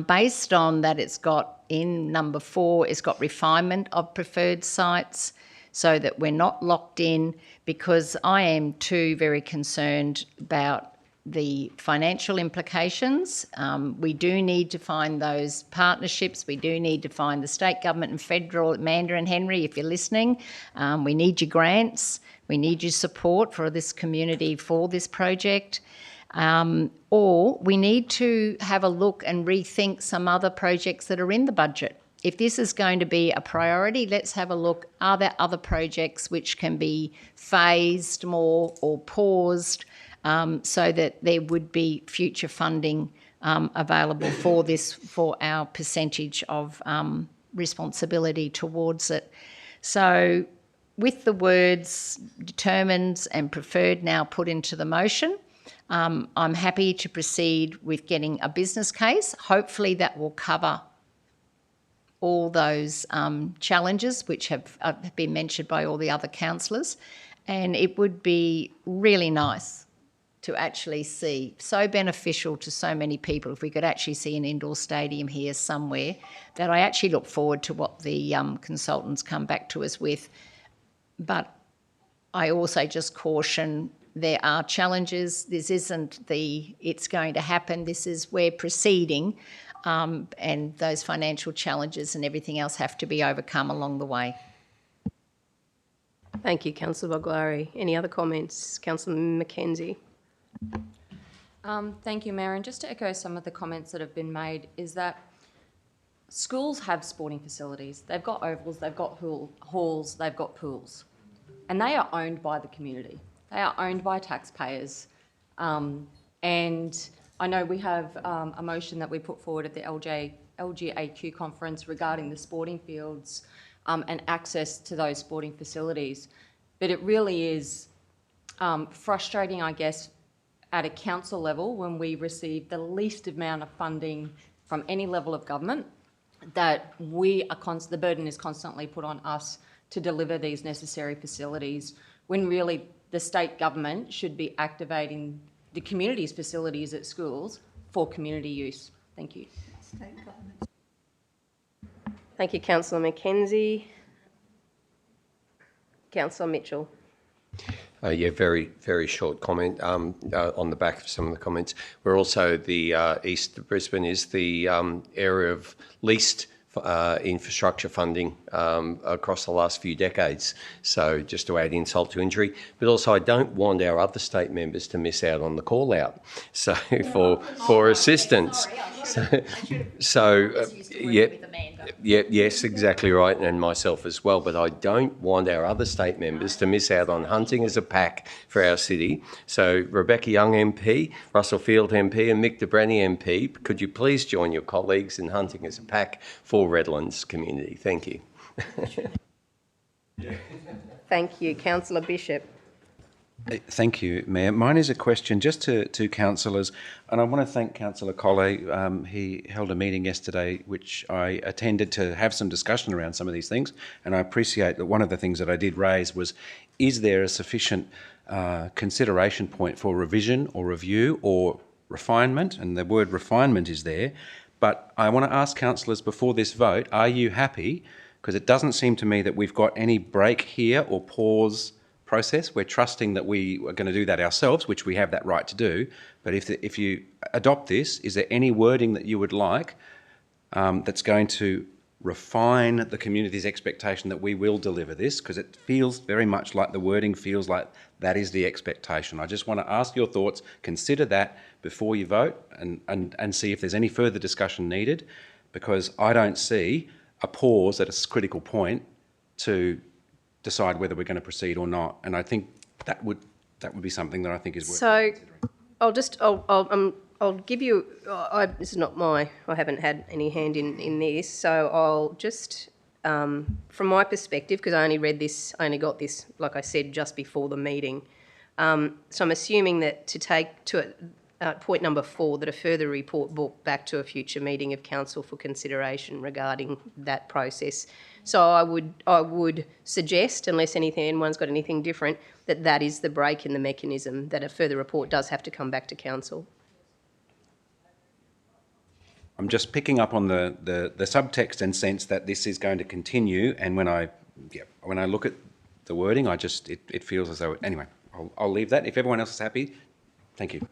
based on that it's got, in number 4, it's got refinement of preferred sites so that we're not locked in, because I am too very concerned about the financial implications. We do need to find those partnerships. We do need to find the state government and federal, Amanda and Henry, if you're listening. We need your grants. We need your support for this community for this project. Or we need to have a look and rethink some other projects that are in the budget. If this is going to be a priority, let's have a look. Are there other projects which can be phased more or paused, so that there would be future funding available for this, for our percentage of responsibility towards it. So with the words determined and preferred now put into the motion, I'm happy to proceed with getting a business case. Hopefully that will cover all those challenges which have been mentioned by all the other councillors, and it would be really nice to actually see, so beneficial to so many people, if we could actually see an indoor stadium here somewhere, that I actually look forward to what the consultants come back to us with. But I also just caution, there are challenges. This isn't it's going to happen. This is, we're proceeding, and those financial challenges and everything else have to be overcome along the way. Thank you, Councillor Boglari. Any other comments? Councillor Mackenzie. Thank you, Mayor. And just to echo some of the comments that have been made, is that schools have sporting facilities. They've got ovals, they've got halls, they've got pools. And they are owned by the community. They are owned by taxpayers. And I know we have a motion that we put forward at the LGAQ conference regarding the sporting fields and access to those sporting facilities. But it really is frustrating, I guess, at a council level when we receive the least amount of funding from any level of government, that the burden is constantly put on us to deliver these necessary facilities, when really the state government should be activating the community's facilities at schools for community use. Thank you. State government. Thank you, Councillor Mackenzie. Councillor Mitchell. Very, very short comment on the back of some of the comments. We're also East Brisbane is the area of least infrastructure funding across the last few decades. So just to add insult to injury, but also I don't want our other state members to miss out on the call out. So for assistance. Yes, exactly right, and myself as well. But I don't want our other state members to miss out on hunting as a pack for our city. So Rebecca Young MP, Russell Field MP, and Mick de Brenny MP, could you please join your colleagues in hunting as a pack for Redlands community? Thank you. Thank you, Councillor Bishop. Thank you, Mayor. Mine is a question just to councillors, and I want to thank Councillor Colley. He held a meeting yesterday which I attended to have some discussion around some of these things, and I appreciate that one of the things that I did raise was, is there a sufficient consideration point for revision or review or refinement? And the word refinement is there, but I want to ask councillors before this vote, are you happy? Because it doesn't seem to me that we've got any break here or pause process. We're trusting that we are going to do that ourselves, which we have that right to do. But if you adopt this, is there any wording that you would like that's going to refine the community's expectation that we will deliver this? Because it feels very much like the wording feels like that is the expectation. I just want to ask your thoughts, consider that before you vote and see if there's any further discussion needed, because I don't see a pause at a critical point to decide whether we're going to proceed or not, and I think that would be something that I think is worth considering. I'll give you. This is not I haven't had any hand in this, so I'll just from my perspective, because I only got this, like I said, just before the meeting. So I'm assuming that to take to point number 4, that a further report brought back to a future meeting of council for consideration regarding that process. So I would suggest, unless anyone's got anything different, that is the break in the mechanism, that a further report does have to come back to council. I'm just picking up on the subtext and sense that this is going to continue, and when I look at the wording, it feels as though anyway. I'll leave that. If everyone else is happy, thank you.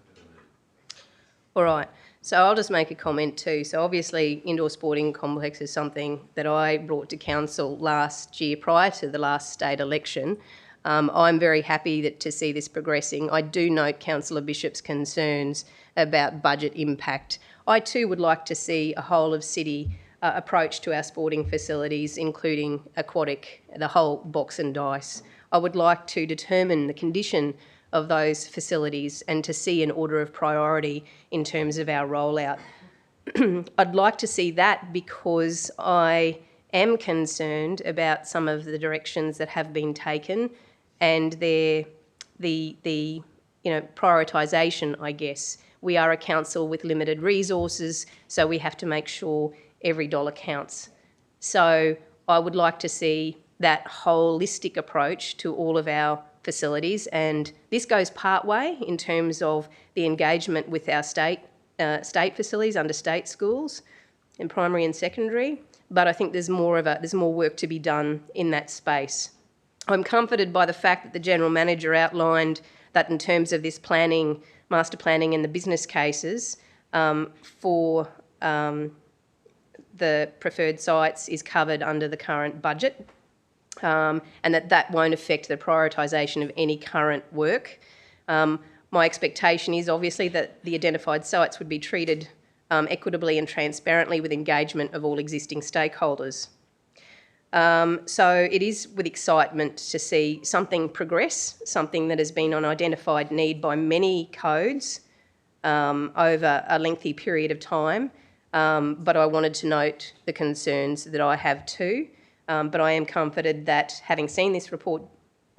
All right. So I'll just make a comment too. So obviously indoor sporting complex is something that I brought to council last year prior to the last state election. I'm very happy to see this progressing. I do note Councillor Bishop's concerns about budget impact. I too would like to see a whole of city approach to our sporting facilities, including aquatic, the whole box and dice. I would like to determine the condition of those facilities and to see an order of priority in terms of our rollout. I'd like to see that because I am concerned about some of the directions that have been taken and the prioritisation, I guess. We are a council with limited resources, so we have to make sure every dollar counts. So I would like to see that holistic approach to all of our facilities, and this goes part way in terms of the engagement with our state facilities under state schools in primary and secondary, but I think there's more work to be done in that space. I'm comforted by the fact that the General Manager outlined that in terms of this planning, master planning and the business cases for the preferred sites is covered under the current budget. And that won't affect the prioritisation of any current work. My expectation is obviously that the identified sites would be treated equitably and transparently with engagement of all existing stakeholders. So it is with excitement to see something progress, something that has been an identified need by many codes over a lengthy period of time, but I wanted to note the concerns that I have too. but I am comforted that, having seen this report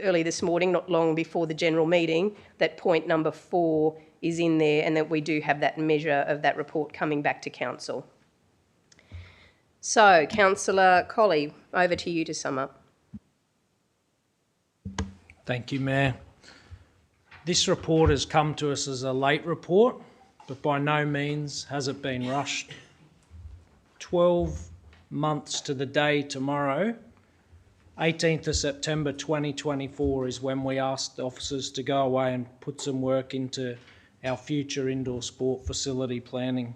early this morning, not long before the general meeting, that point number 4 is in there and that we do have that measure of that report coming back to council. So, Councillor Colley, over to you to sum up. Thank you, Mayor. This report has come to us as a late report, but by no means has it been rushed. 12 months to the day tomorrow, 18th of September 2024, is when we asked the officers to go away and put some work into our future indoor sport facility planning.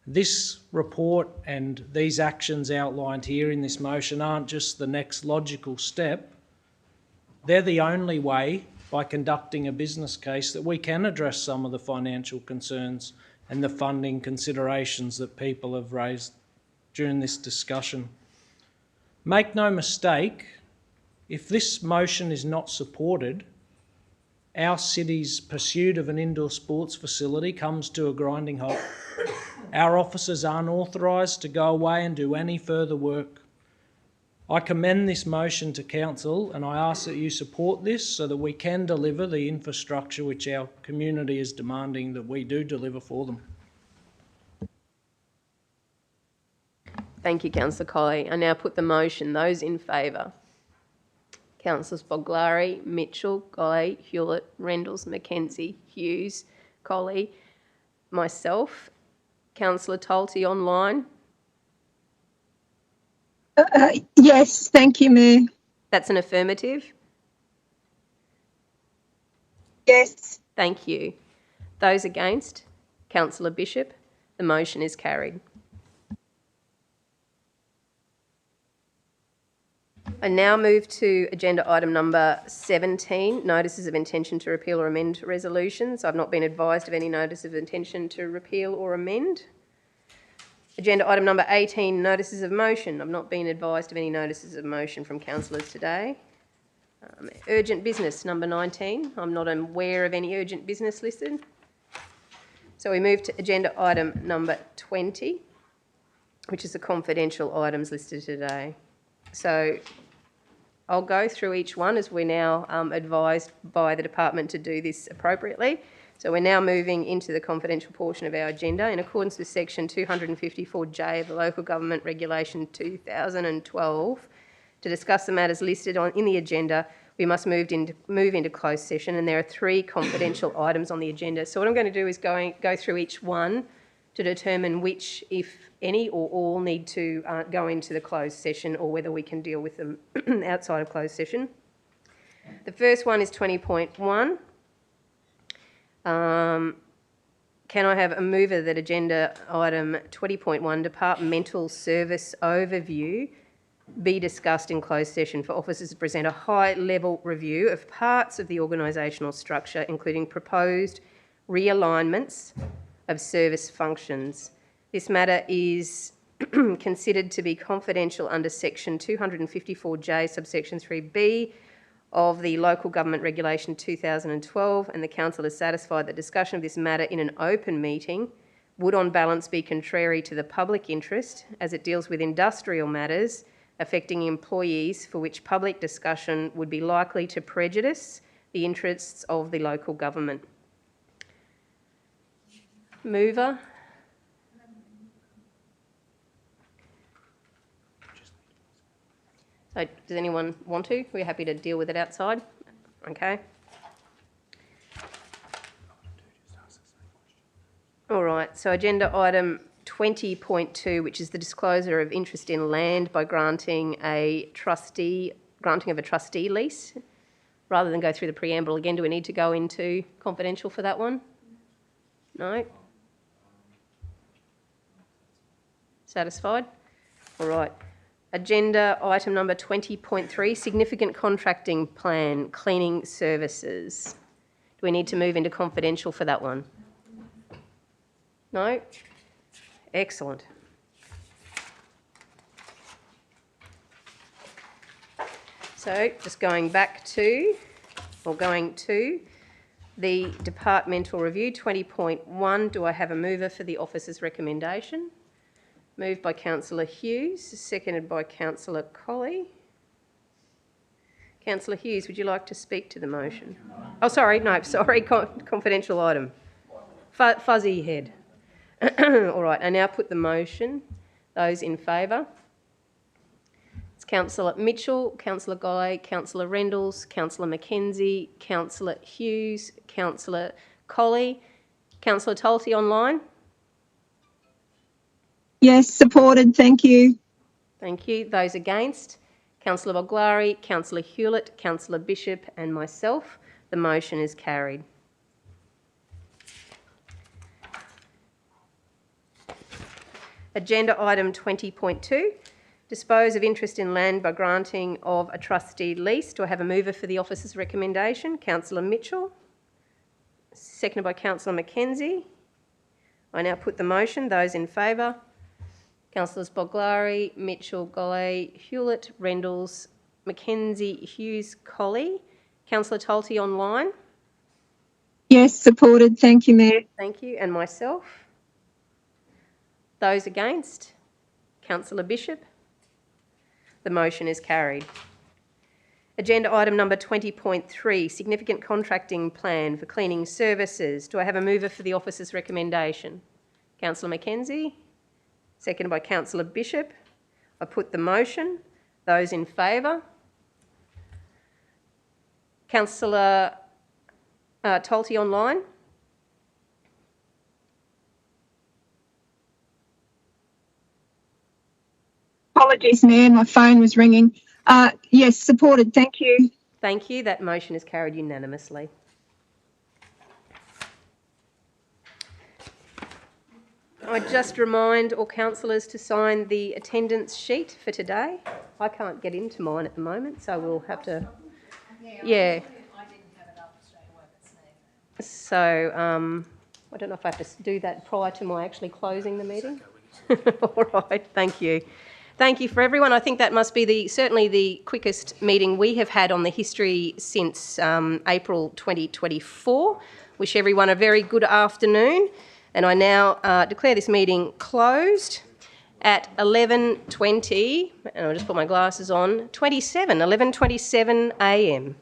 This report and these actions outlined here in this motion aren't just the next logical step. They're the only way, by conducting a business case, that we can address some of the financial concerns and the funding considerations that people have raised during this discussion. Make no mistake, if this motion is not supported, our city's pursuit of an indoor sports facility comes to a grinding halt. Our officers aren't authorised to go away and do any further work. I commend this motion to Council and I ask that you support this so that we can deliver the infrastructure which our community is demanding that we do deliver for them. Thank you, Councillor Colley. I now put the motion. Those in favour? Councillors Boglari, Mitchell, Guy, Hewlett, Rendles, McKenzie, Hughes, Colley, myself. Councillor Tolte online. Yes, thank you, Mayor. That's an affirmative. Yes. Thank you. Those against? Councillor Bishop. The motion is carried. I now move to agenda item number 17, notices of intention to repeal or amend resolutions. I've not been advised of any notice of intention to repeal or amend. Agenda item number 18, notices of motion. I've not been advised of any notices of motion from councillors today. Urgent business, number 19. I'm not aware of any urgent business listed. So we move to agenda item number 20, which is the confidential items listed today. So I'll go through each one as we're now advised by the department to do this appropriately. So we're now moving into the confidential portion of our agenda. In accordance with section 254J of the Local Government Regulation 2012, to discuss the matters listed in the agenda, we must move into closed session, and there are 3 confidential items on the agenda. So what I'm going to do is go through each one to determine which, if any or all, need to go into the closed session, or whether we can deal with them outside of closed session. The first one is 20.1. Can I have a mover that agenda item 20.1, departmental service overview, be discussed in closed session for officers to present a high-level review of parts of the organisational structure, including proposed realignments of service functions. This matter is considered to be confidential under section 254J subsection 3B of the Local Government Regulation 2012, and the Council is satisfied that discussion of this matter in an open meeting would on balance be contrary to the public interest, as it deals with industrial matters affecting employees for which public discussion would be likely to prejudice the interests of the local government. Mover. So does anyone want to? We're happy to deal with it outside. Okay. All right, so agenda item 20.2, which is the disclosure of interest in land by granting of a trustee lease. Rather than go through the preamble again, do we need to go into confidential for that one? No? Satisfied? All right. Agenda item number 20.3, significant contracting plan, cleaning services. Do we need to move into confidential for that one? No? Excellent. So just going to the departmental review 20.1, do I have a mover for the officer's recommendation? Moved by Councillor Hughes, seconded by Councillor Colley. Councillor Hughes, would you like to speak to the motion? Oh, sorry, confidential item. Fuzzy head. All right, I now put the motion. Those in favour? It's Councillor Mitchell, Councillor Guy, Councillor Rendles, Councillor Mackenzie, Councillor Hughes, Councillor Colley. Councillor Tolte online? Yes, supported. Thank you. Thank you. Those against? Councillor Boglari, Councillor Hewlett, Councillor Bishop and myself. The motion is carried. Agenda item 20.2, dispose of interest in land by granting of a trustee lease. Do I have a mover for the officer's recommendation? Councillor Mitchell, seconded by Councillor Mackenzie. I now put the motion. Those in favour? Councillors Boglari, Mitchell, Golay, Hewlett, Rendles, Mackenzie, Hughes, Colley. Councillor Tolte online? Yes, supported. Thank you, Mayor. Thank you. And myself? Those against? Councillor Bishop? The motion is carried. Agenda item number 20.3, significant contracting plan for cleaning services. Do I have a mover for the officer's recommendation? Councillor Mackenzie? Seconded by Councillor Bishop. I put the motion. Those in favour? Councillor Tolte online? Apologies, Mayor, my phone was ringing. Yes, supported. Thank you. Thank you. That motion is carried unanimously. I just remind all councillors to sign the attendance sheet for today. I can't get into mine at the moment, so we'll have to... Yeah. So, I don't know if I have to do that prior to my actually closing the meeting. All right, thank you. Thank you for everyone. I think that must be certainly the quickest meeting we have had on the history since April 2024. Wish everyone a very good afternoon. And I now declare this meeting closed at 11:20, and I'll just put my glasses on, 11:27 a.m.